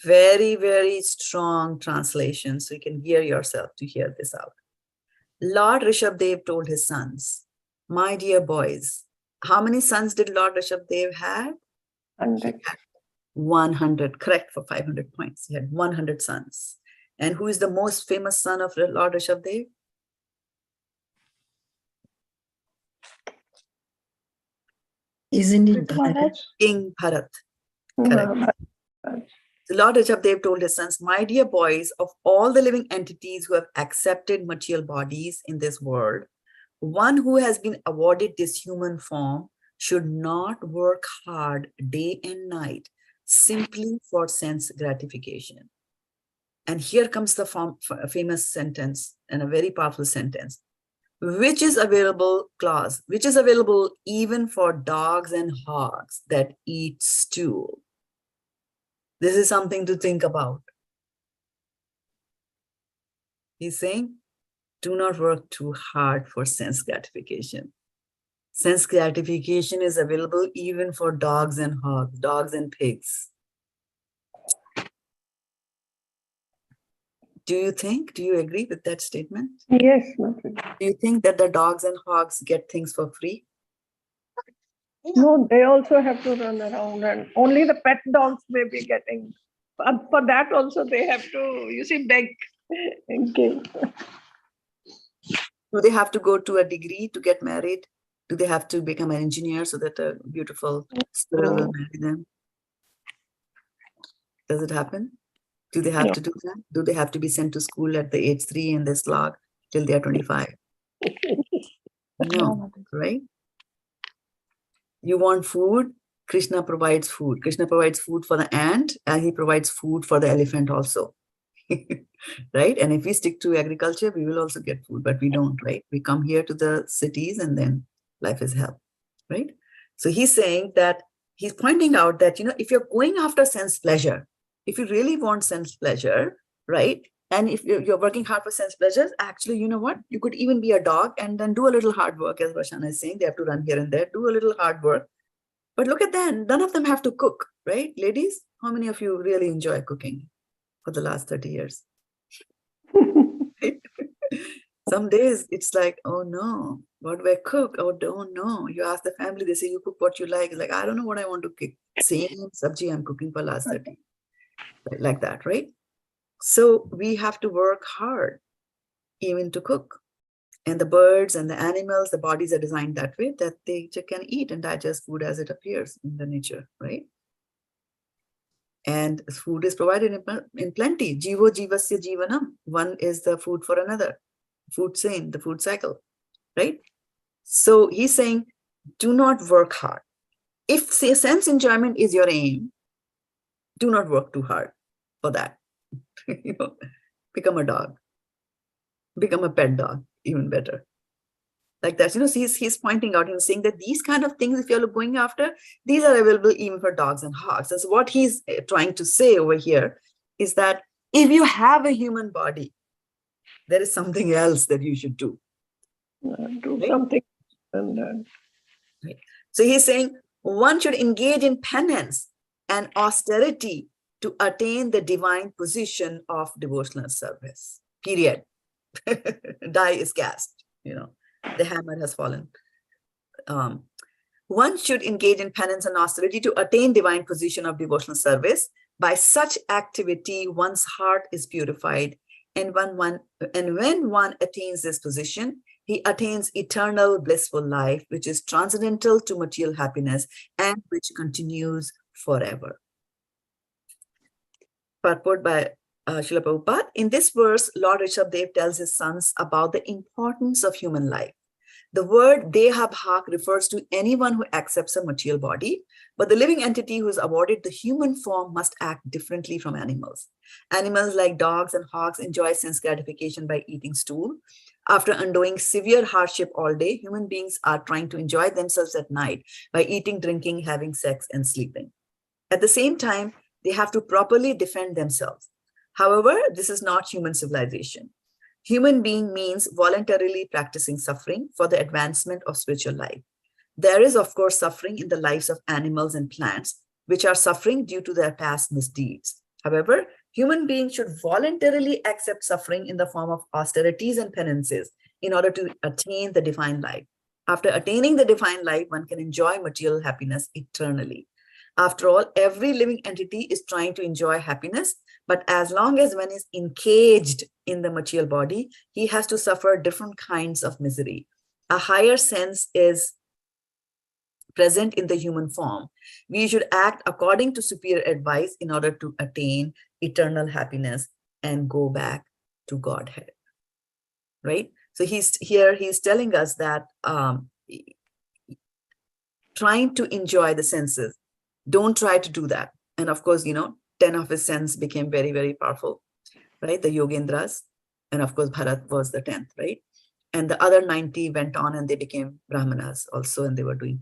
Very, very strong translation. So you can hear yourself to hear this out. Lord Rishabh-dev told his sons, my dear boys, how many sons did Lord Rishabh-dev have? 100. 100, correct, for 500 points. He had 100 sons. And who is the most famous son of Lord Rishabh-dev? Isn't it Bharat? King Bharat. Correct. So Lord Rishabh-dev told his sons, my dear boys, of all the living entities who have accepted material bodies in this world, one who has been awarded this human form should not work hard day and night simply for sense gratification. And here comes the famous sentence and a very powerful sentence, which is available, clause, which is available even for dogs and hogs that eat stool. This is something to think about. He's saying, do not work too hard for sense gratification. Sense gratification is available even for dogs and hogs, dogs and pigs. Do you agree with that statement? Yes. Nothing. Do you think that the dogs and hogs get things for free? No, they also have to run around, and only the pet dogs may be getting. For that also they have to, beg and give. Do they have to go to a degree to get married? Do they have to become an engineer so that a beautiful squirrel will marry them? Does it happen? Do they have to do that? Do they have to be sent to school at the age 3 and they slog till they are 25? No, right? You want food? Krishna provides food. Krishna provides food for the ant, and he provides food for the elephant also. Right? And if we stick to agriculture, we will also get food, but we don't, right? We come here to the cities and then life is hell, right? So he's saying that, he's pointing out that, if you're going after sense pleasure, if you really want sense pleasure, right? And if you're working hard for sense pleasures, actually, you know what? You could even be a dog and then do a little hard work, as Vashana is saying. They have to run here and there, do a little hard work. But look at them, none of them have to cook, right? Ladies, how many of you really enjoy cooking for the last 30 years? Some days it's like, oh no, what do I cook? Oh, don't know. You ask the family, they say you cook what you like. It's like, I don't know what I want to cook. Same sabji I'm cooking for last 30. Like that, right? So we have to work hard even to cook. And the birds and the animals, the bodies are designed that way that they can eat and digest food as it appears in the nature, right? And food is provided in plenty. Jivo jivasya jivanam. One is the food for another. Food chain, the food cycle, right? So he's saying, do not work hard. If say sense enjoyment is your aim, do not work too hard for that. You know, become a dog, become a pet dog, even better. Like that, you know, he's pointing out and saying that these kind of things, if you're going after, these are available even for dogs and hogs. And so what he's trying to say over here is that if you have a human body, there is something else that you should do. Do right? something. And Right. So he's saying one should engage in penance and austerity to attain the divine position of devotional service. Period. Die is cast, you know, the hammer has fallen. One should engage in penance and austerity to attain divine position of devotional service. By such activity, one's heart is purified, and when one attains this position, he attains eternal blissful life, which is transcendental to material happiness and which continues forever. Purport by Srila Prabhupada. In this verse, Lord Rishabhdev tells his sons about the importance of human life. The word deha-bhak refers to anyone who accepts a material body, but the living entity who is awarded the human form must act differently from animals. Animals like dogs and hogs enjoy sense gratification by eating stool. After undergoing severe hardship all day, human beings are trying to enjoy themselves at night by eating, drinking, having sex, and sleeping. At the same time, they have to properly defend themselves. However, this is not human civilization. Human being means voluntarily practicing suffering for the advancement of spiritual life. There is, of course, suffering in the lives of animals and plants, which are suffering due to their past misdeeds. However, human beings should voluntarily accept suffering in the form of austerities and penances in order to attain the divine life. After attaining the divine life, one can enjoy material happiness eternally. After all, every living entity is trying to enjoy happiness, but as long as one is encaged in the material body, he has to suffer different kinds of misery. A higher sense is present in the human form. We should act according to superior advice in order to attain eternal happiness and go back to Godhead, right? So he's telling us that trying to enjoy the senses, don't try to do that. And of course, 10 of his senses became very, very powerful, right? The Yogendras. And of course, Bharat was the 10th, right? And the other 90 went on and they became Brahmanas also, and they were doing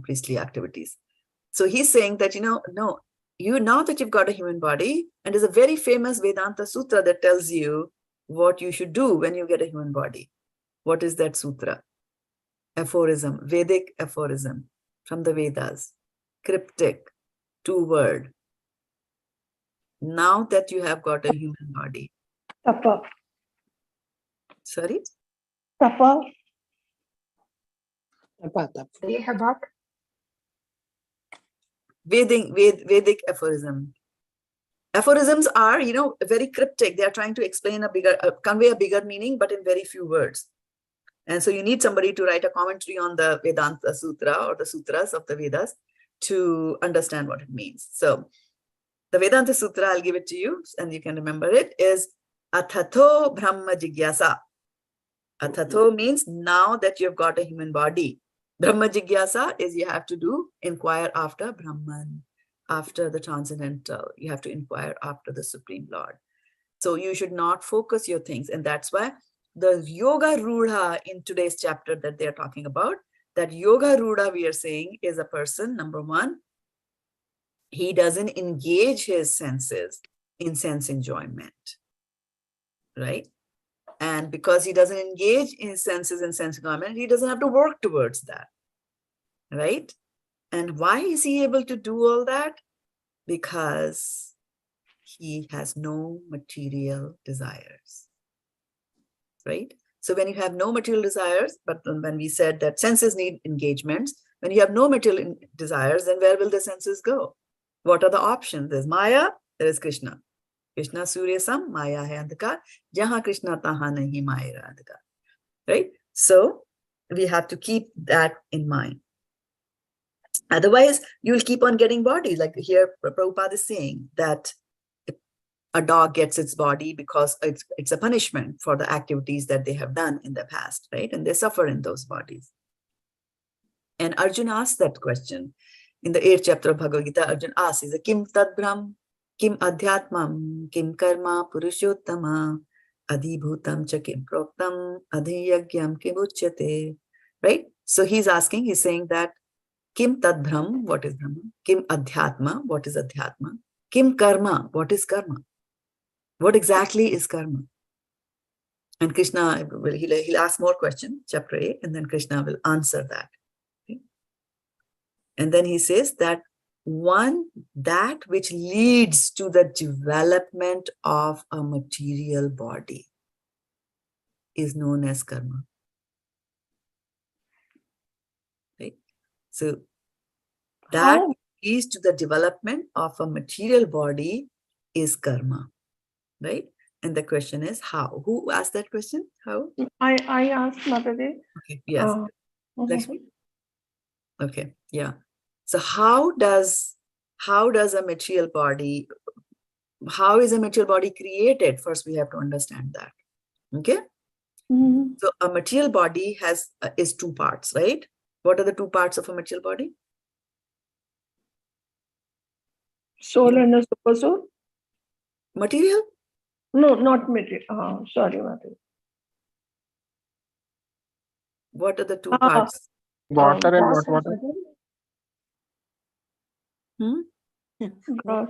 priestly activities. So he's saying that, no, now that you've got a human body, and there's a very famous Vedanta Sutra that tells you what you should do when you get a human body. What is that sutra? Aphorism, Vedic aphorism from the Vedas, cryptic, 2-word. Now that you have got a human body. Tapa. Sorry? Tapa. Deha-bhak. Vedic aphorism. Aphorisms are, very cryptic. They are trying to explain convey a bigger meaning, but in very few words. And so you need somebody to write a commentary on the Vedanta Sutra or the sutras of the Vedas to understand what it means. So the Vedanta Sutra, I'll give it to you and you can remember it, is Athatho Brahma Jigyasa. Athatho means now that you've got a human body. Brahma Jigyasa is you have to inquire after Brahman, after the transcendental. You have to inquire after the Supreme Lord. So you should not focus your things. And that's why the yoga-ārūḍhaḥ in today's chapter that they're talking about, that yoga-ārūḍhaḥ we are saying is a person, number one, he doesn't engage his senses in sense enjoyment, right? And because he doesn't engage in senses and sense enjoyment, he doesn't have to work towards that, right? And why is he able to do all that? Because he has no material desires, right? So when you have no material desires, but when we said that senses need engagements, when you have no material desires, then where will the senses go? What are the options? There's Maya, there is Krishna. Krishna Surya Sam, Maya hai andhakar. Jahan Krishna tahan nahi Maya andhakar. Right? So we have to keep that in mind. Otherwise, you'll keep on getting bodies. Like here, Prabhupada is saying that a dog gets its body because it's a punishment for the activities that they have done in the past, right? And they suffer in those bodies. And Arjuna asked that question. In the 8th chapter of Bhagavad-gita, Arjuna asks, Kim tadbram, kim adhyatmam, kim karma purushottama, adhibhutam cha kim proktam, adhiyagyam kim ucyate. Right? So he's asking, he's saying that Kim tadbram, what is Brahma? Kim adhyatma, what is adhyatma? Kim karma, what is karma? What exactly is karma? And Krishna, he'll ask more questions, chapter 8, and then Krishna will answer that. Okay? And then he says that that which leads to the development of a material body is known as karma. Right? So that leads to the development of a material body is karma, right? And the question is how? Who asked that question? How? I asked Mataji. Okay, yes. Lakshmi? Okay, yeah. So how is a material body created? First, we have to understand that. Okay. So a material body is two parts, right? What are the two parts of a material body? Soul and a super soul? Material? No, not material. Sorry, Mataji. What are the two parts? Water and what water? Gross.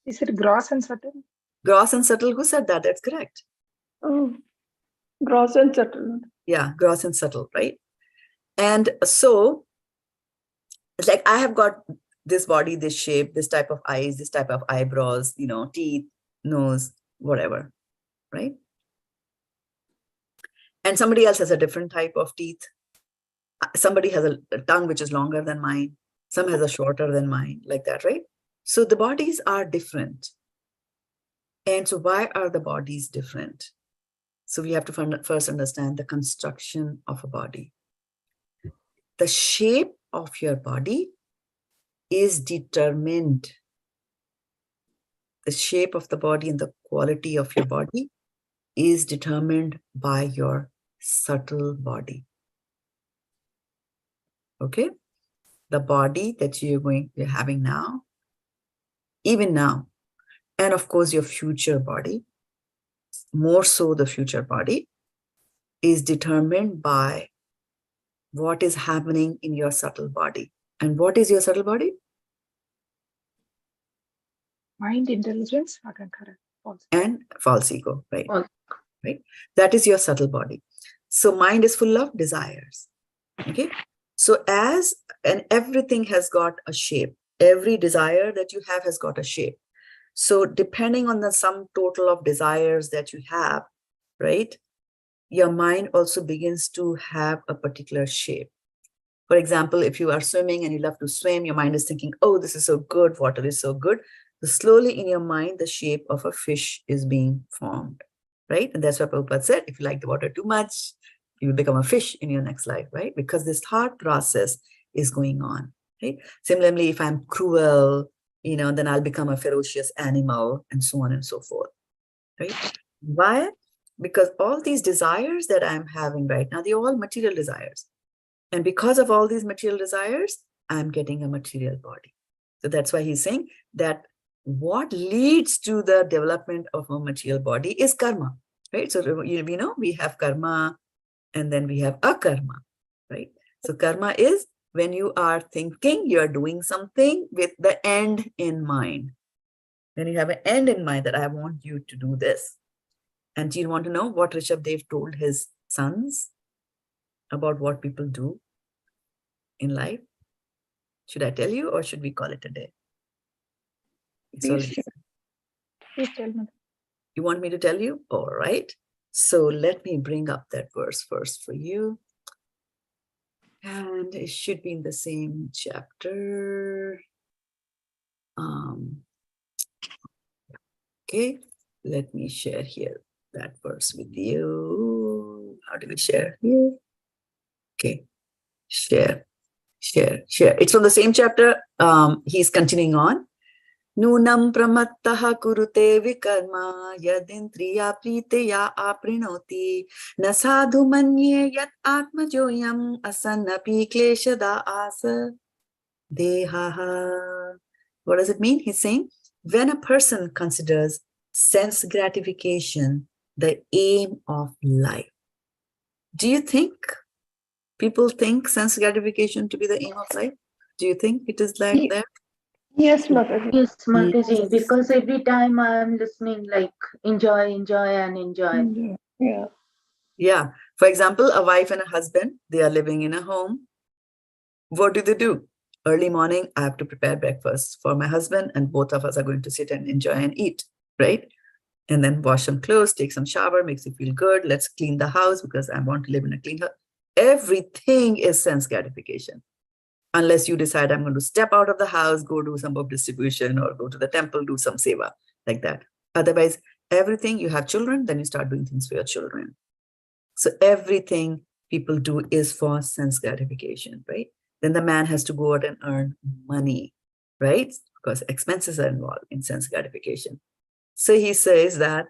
Is it gross and subtle? Gross and subtle. Who said that? That's correct. Gross and subtle. Yeah, gross and subtle, right? And so it's like I have got this body, this shape, this type of eyes, this type of eyebrows, teeth, nose, whatever, right? And somebody else has a different type of teeth. Somebody has a tongue which is longer than mine. Some has a shorter than mine, like that, right? So the bodies are different. And so why are the bodies different? So we have to first understand the construction of a body. The shape of your body is determined. The shape of the body and the quality of your body is determined by your subtle body. Okay? The body that you're having now, even now, and of course your future body, more so the future body, is determined by what is happening in your subtle body. And what is your subtle body? Mind, intelligence, ahankara, false. And false ego, right? Right? That is your subtle body. So mind is full of desires. Okay? So and everything has got a shape. Every desire that you have has got a shape. So depending on the sum total of desires that you have, right, your mind also begins to have a particular shape. For example, if you are swimming and you love to swim, your mind is thinking, oh, this is so good, water is so good. So slowly in your mind, the shape of a fish is being formed, right? And that's what Prabhupada said, if you like the water too much, you will become a fish in your next life, right? Because this thought process is going on, right? Similarly, if I'm cruel, then I'll become a ferocious animal and so on and so forth, right? Why? Because all these desires that I'm having right now, they're all material desires. And because of all these material desires, I'm getting a material body. So that's why he's saying that what leads to the development of a material body is karma, right? So, we have karma and then we have akarma, right? So karma is when you are thinking, you're doing something with the end in mind. When you have an end in mind that I want you to do this. And do you want to know what Rishabh-dev told his sons about what people do in life? Should I tell you or should we call it a day? It's Please already- share. Please tell me. You want me to tell you? All right. So let me bring up that verse first for you. And it should be in the same chapter. Okay, let me share here that verse with you. How do we share here? Okay, share. It's from the same chapter. He's continuing on. Nunam pramattaha kurute vikarma yadindriya priteya aprinoti nasadhu manye yat atmajoyam asannapi kleshada asa dehaha. What does it mean? He's saying, when a person considers sense gratification the aim of life, do you think people think sense gratification to be the aim of life? Do you think it is like that? Yes, Mataji. Yes, Mataji, Yes. because every time I'm listening, like enjoy, and enjoy. Yeah. Yeah. For example, a wife and a husband, they are living in a home. What do? Early morning, I have to prepare breakfast for my husband, and both of us are going to sit and enjoy and eat, right? And then wash some clothes, take some shower, makes you feel good. Let's clean the house because I want to live in a clean house. Everything is sense gratification. Unless you decide I'm going to step out of the house, go do some book distribution or go to the temple, do some seva like that. Otherwise, everything, you have children, then you start doing things for your children. So everything people do is for sense gratification, right? Then the man has to go out and earn money, right? Because expenses are involved in sense gratification. So he says that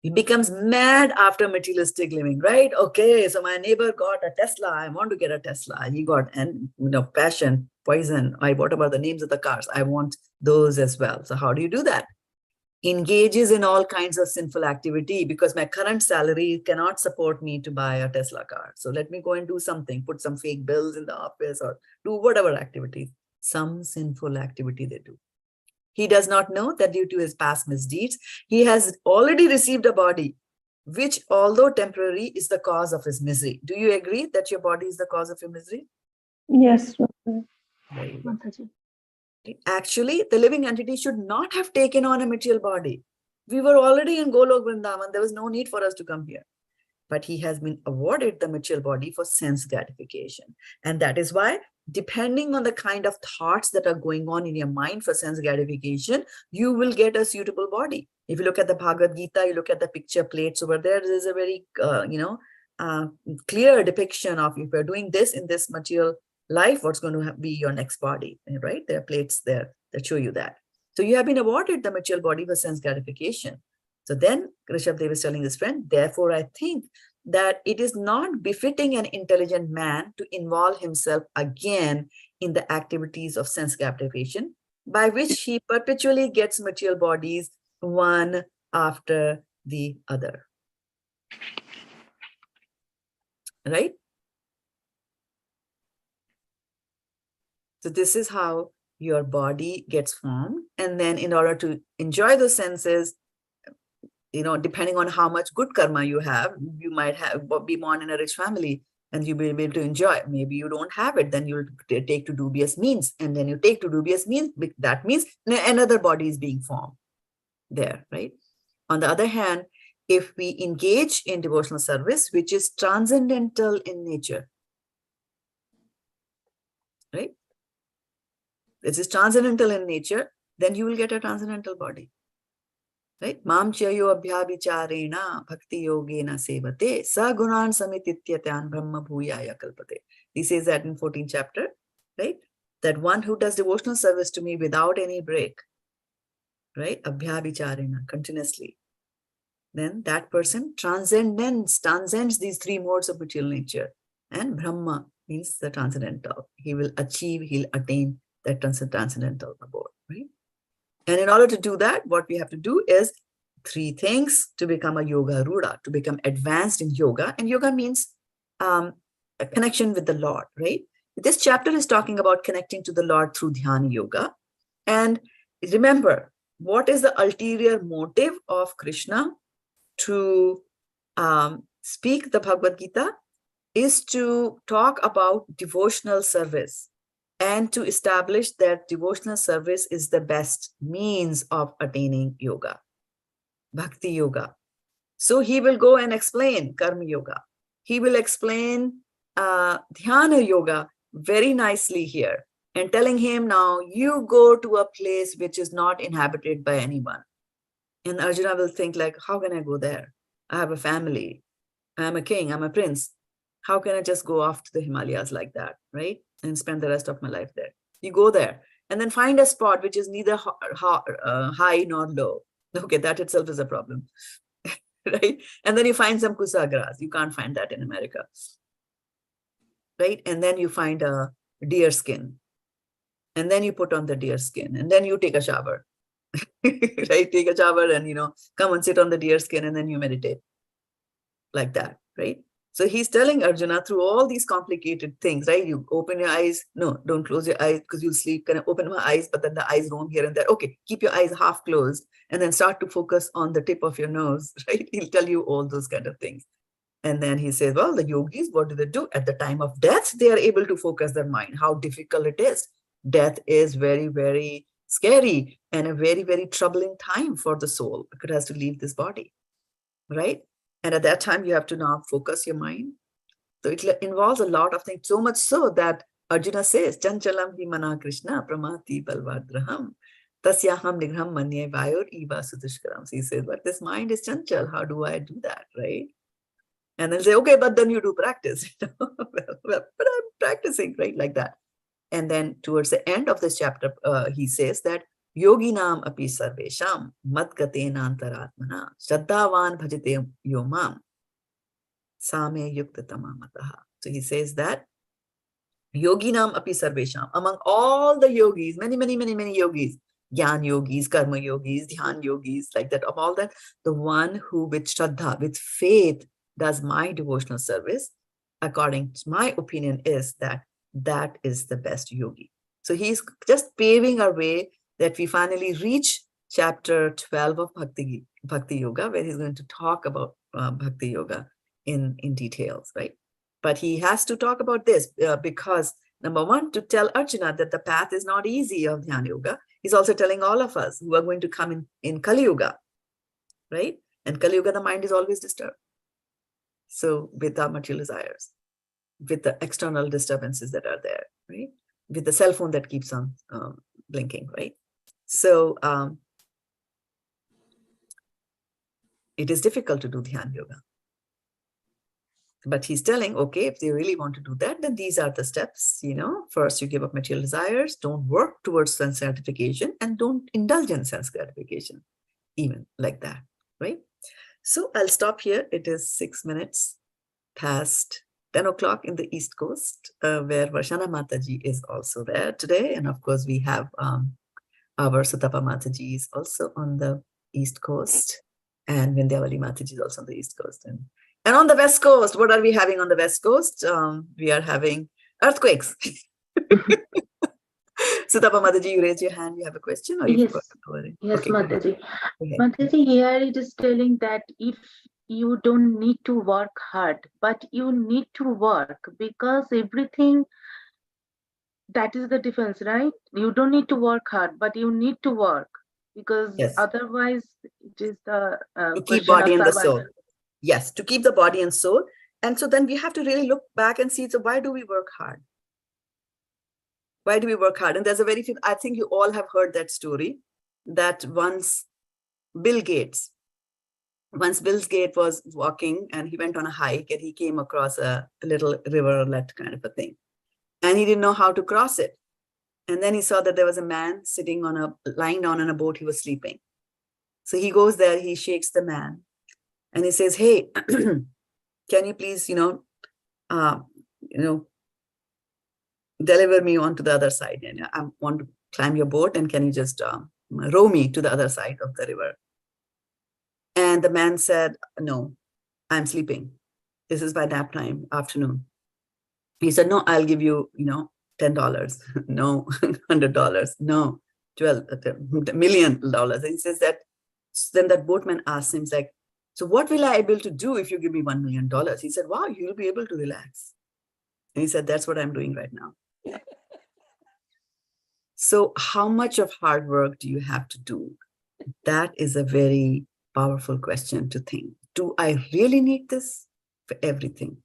he becomes mad after materialistic living, right? Okay, so my neighbor got a Tesla. I want to get a Tesla. He got, and passion, poison. What about the names of the cars? I want those as well. So how do you do that? Engages in all kinds of sinful activity because my current salary cannot support me to buy a Tesla car. So let me go and do something, put some fake bills in the office or do whatever activities, some sinful activity they do. He does not know that due to his past misdeeds, he has already received a body, which, although temporary, is the cause of his misery. Do you agree that your body is the cause of your misery? Yes, Mataji. Very well. Mataji. Actually, the living entity should not have taken on a material body. We were already in Golok Vrindavan. There was no need for us to come here. But he has been awarded the material body for sense gratification. And that is why, depending on the kind of thoughts that are going on in your mind for sense gratification, you will get a suitable body. If you look at the Bhagavad-gita, you look at the picture plates over there, there's a very, clear depiction of if you're doing this in this material life, what's going to be your next body, right? There are plates there that show you that. So you have been awarded the material body for sense gratification. So then Shraddha-devi is telling his friend, therefore, I think that it is not befitting an intelligent man to involve himself again in the activities of sense gratification, by which he perpetually gets material bodies one after the other. Right? So this is how your body gets formed. And then in order to enjoy those senses, depending on how much good karma you have, you might be born in a rich family and you'll be able to enjoy. Maybe you don't have it, then you'll take to dubious means. And then you take to dubious means, that means another body is being formed there, right? On the other hand, if we engage in devotional service, which is transcendental in nature, right? This is transcendental in nature, then you will get a transcendental body. Right? Mam chayo abhyabhicharena bhakti yogena sevate sa gunan samitityataan brahma bhuyaya kalpate. He says that in 14th chapter, right? That one who does devotional service to me without any break, right? Abhyabhicharena, continuously. Then that person transcends these three modes of material nature. And Brahma means the transcendental. He will attain that transcendental abode, right? And in order to do that, what we have to do is three things to become a yoga-ārūḍhaḥ, to become advanced in yoga. And yoga means a connection with the Lord, right? This chapter is talking about connecting to the Lord through dhyana yoga. And remember, what is the ulterior motive of Krishna to speak the Bhagavad-gita is to talk about devotional service. and to establish that devotional service is the best means of attaining yoga, bhakti yoga. So he will go and explain karma yoga. He will explain dhyana yoga very nicely here, and telling him, now you go to a place which is not inhabited by anyone. And Arjuna will think like, how can I go there? I have a family. I'm a king. I'm a prince. How can I just go off to the Himalayas like that, right? And spend the rest of my life there. You go there and then find a spot which is neither high nor low. Okay, that itself is a problem, right? And then you find some kusa grass. You can't find that in America, right? And then you find a deer skin. And then you put on the deer skin, and then you take a shower, right? Take a shower and, come and sit on the deer skin, and then you meditate like that, right? So he's telling Arjuna through all these complicated things, right? You open your eyes. No, don't close your eyes because you'll sleep. Can I open my eyes? But then the eyes roam here and there. Okay, keep your eyes half closed and then start to focus on the tip of your nose, right? He'll tell you all those kind of things. And then he says, well, the yogis, what do they do? At the time of death, they are able to focus their mind. How difficult it is. Death is very, very scary and a very, very troubling time for the soul because it has to leave this body, right? And at that time, you have to now focus your mind. So it involves a lot of things, so much so that Arjuna says, Chanchalam hi mana Krishna pramati balvadraham tasyaham nigham manye vayur eva sudushkaram. So he says, but this mind is chanchal. How do I do that, right? And then say, okay, but then you do practice. Well, but I'm practicing, right? Like that. And then towards the end of this chapter, he says that yoginam api sarvesham madgatena antaratmana shraddhavan bhajate yomam same yuktatama mataha. So he says that yoginam api sarvesham, among all the yogis, many, many, many, many yogis, jnana yogis, karma yogis, dhyan yogis, like that, of all that, the one who with shraddha, with faith, does my devotional service, according to my opinion, is that is the best yogi. So he's just paving our way that we finally reach chapter 12 of Bhakti Yoga, where he's going to talk about Bhakti Yoga in details, right? But he has to talk about this because, number one, to tell Arjuna that the path is not easy of Dhyana Yoga. He's also telling all of us who are going to come in Kali Yuga, right? And Kali Yuga, the mind is always disturbed. So with our material desires, with the external disturbances that are there, right? With the cell phone that keeps on blinking, right? So it is difficult to do Dhyana Yoga. But he's telling, okay, if they really want to do that, then these are the steps, First, you give up material desires, don't work towards sense gratification, and don't indulge in sense gratification, even like that, right? So I'll stop here. It is 6 minutes past 10 o'clock in the East Coast, where Varshana Mataji is also there today. And of course, we have our Sutapa Mataji is also on the East Coast, and Vindhyavali Mataji is also on the East Coast. And on the West Coast, what are we having on the West Coast? We are having earthquakes. Sutapa Mataji, you raise your hand. You have a question? Or Yes, yes, okay, Mataji. Mataji, here it is telling that if you don't need to work hard, but you need to work, because everything, that is the difference, right? You don't need to work hard, but you need to work, because otherwise it is the to keep body and the soul. Yes, to keep the body and soul. And so then we have to really look back and see, so why do we work hard? Why do we work hard? And there's a very few, I think you all have heard that story, that once Bill Gates was walking and he went on a hike and he came across a little riverlet kind of a thing. And he didn't know how to cross it. And then he saw that there was a man lying down on a boat. He was sleeping. So he goes there, he shakes the man and he says, hey, can you please, deliver me onto the other side? And I want to climb your boat, and can you just row me to the other side of the river? And the man said, no, I'm sleeping. This is by nap time, afternoon. He said, no, I'll give you, $10. No, $100. No, $1 million. And he says that, then that boatman asks him, like, so what will I be able to do if you give me $1 million? He said, wow, you'll be able to relax. And he said, that's what I'm doing right now. So how much of hard work do you have to do? That is a very powerful question to think. Do I really need this for everything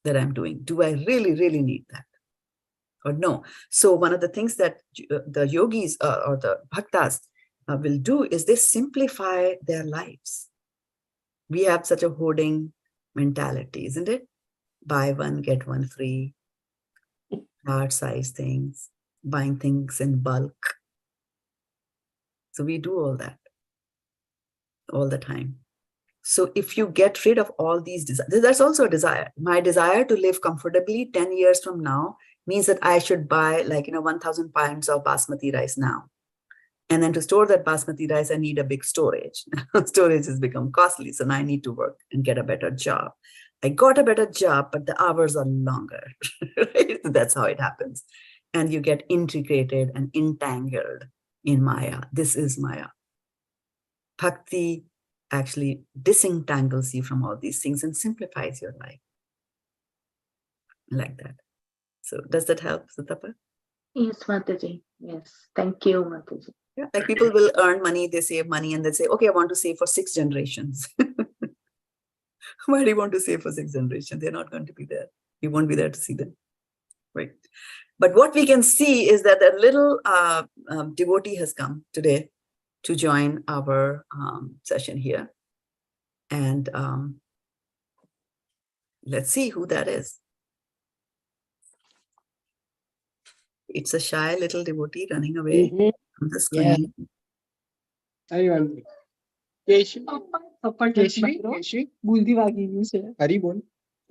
that I'm doing? Do I really, really need that? Or no? So one of the things that the yogis or the bhaktas will do is they simplify their lives. We have such a hoarding mentality, isn't it? Buy one, get one free, large size things, buying things in bulk. So we do all that all the time. So if you get rid of all these desires, that's also a desire. My desire to live comfortably 10 years from now means that I should buy 1,000 pounds of basmati rice now. And then to store that basmati rice, I need a big storage. Storage has become costly. So now I need to work and get a better job. I got a better job, but the hours are longer. Right? That's how it happens. And you get integrated and entangled in Maya. This is Maya. Bhakti actually disentangles you from all these things and simplifies your life. Like that. So does that help, Sutapa? Yes, Mataji. Yes. Thank you, Mataji. Yeah. Like people will earn money, they save money, and they say, okay, I want to save for 6 generations. Why do you want to save for 6 generations? They're not going to be there. You won't be there to see them. Right. But what we can see is that a little devotee has come today to join our session here. And let's see who that is. It's a shy little devotee running away from the screen. Anyone? Keshvi? Hari bol.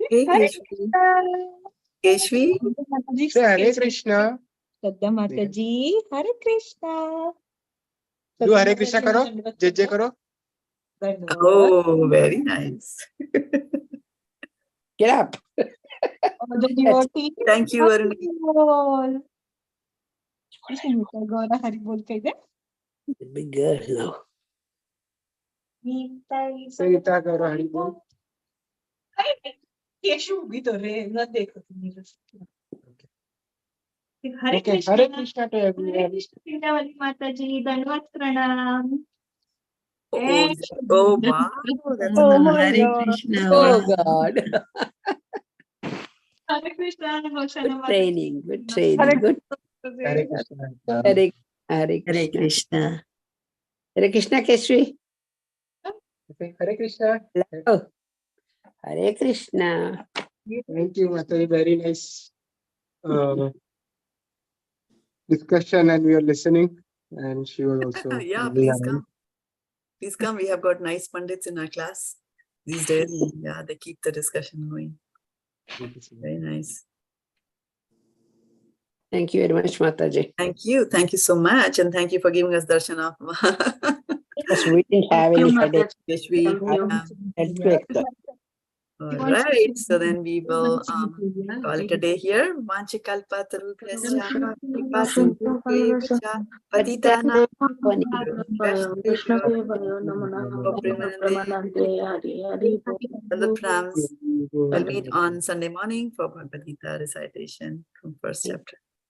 Hey, Keshvi. Keshvi? Say Hare Krishna. Shraddha Mataji, Hare Krishna. Do Hare Krishna karo. Jai karo. Oh, very nice. Get up. Thank you, Arun. Big girl now. Sangeeta karo Hari bol. Okay, Hare Krishna to everyone. Mataji, Dandavat Pranam. Oh, wow. That's Oh, nice. Hare Krishna. Oh God. Hare Krishna, Good training. Good training. Good. Hare Krishna. Hare Hare Krishna. Hare Krishna, Keshri. Okay, Hare Krishna. Oh. Hare Krishna. Thank you, Mataji. Very nice discussion, and we are listening. And she was also. Yeah, please come. Please come. We have got nice pundits in our class these days. Yeah, they keep the discussion going. Very nice. Thank you very much, Mataji. Thank you. Thank you so much. And thank you for giving us darshan of Because we didn't have any headache. Keshvi. All right. So then we will call it a day here. Vanchikalpatarubhyascha kripasindhubhya patitanam We'll meet on Sunday morning for Bhagavad-gita recitation from first chapter.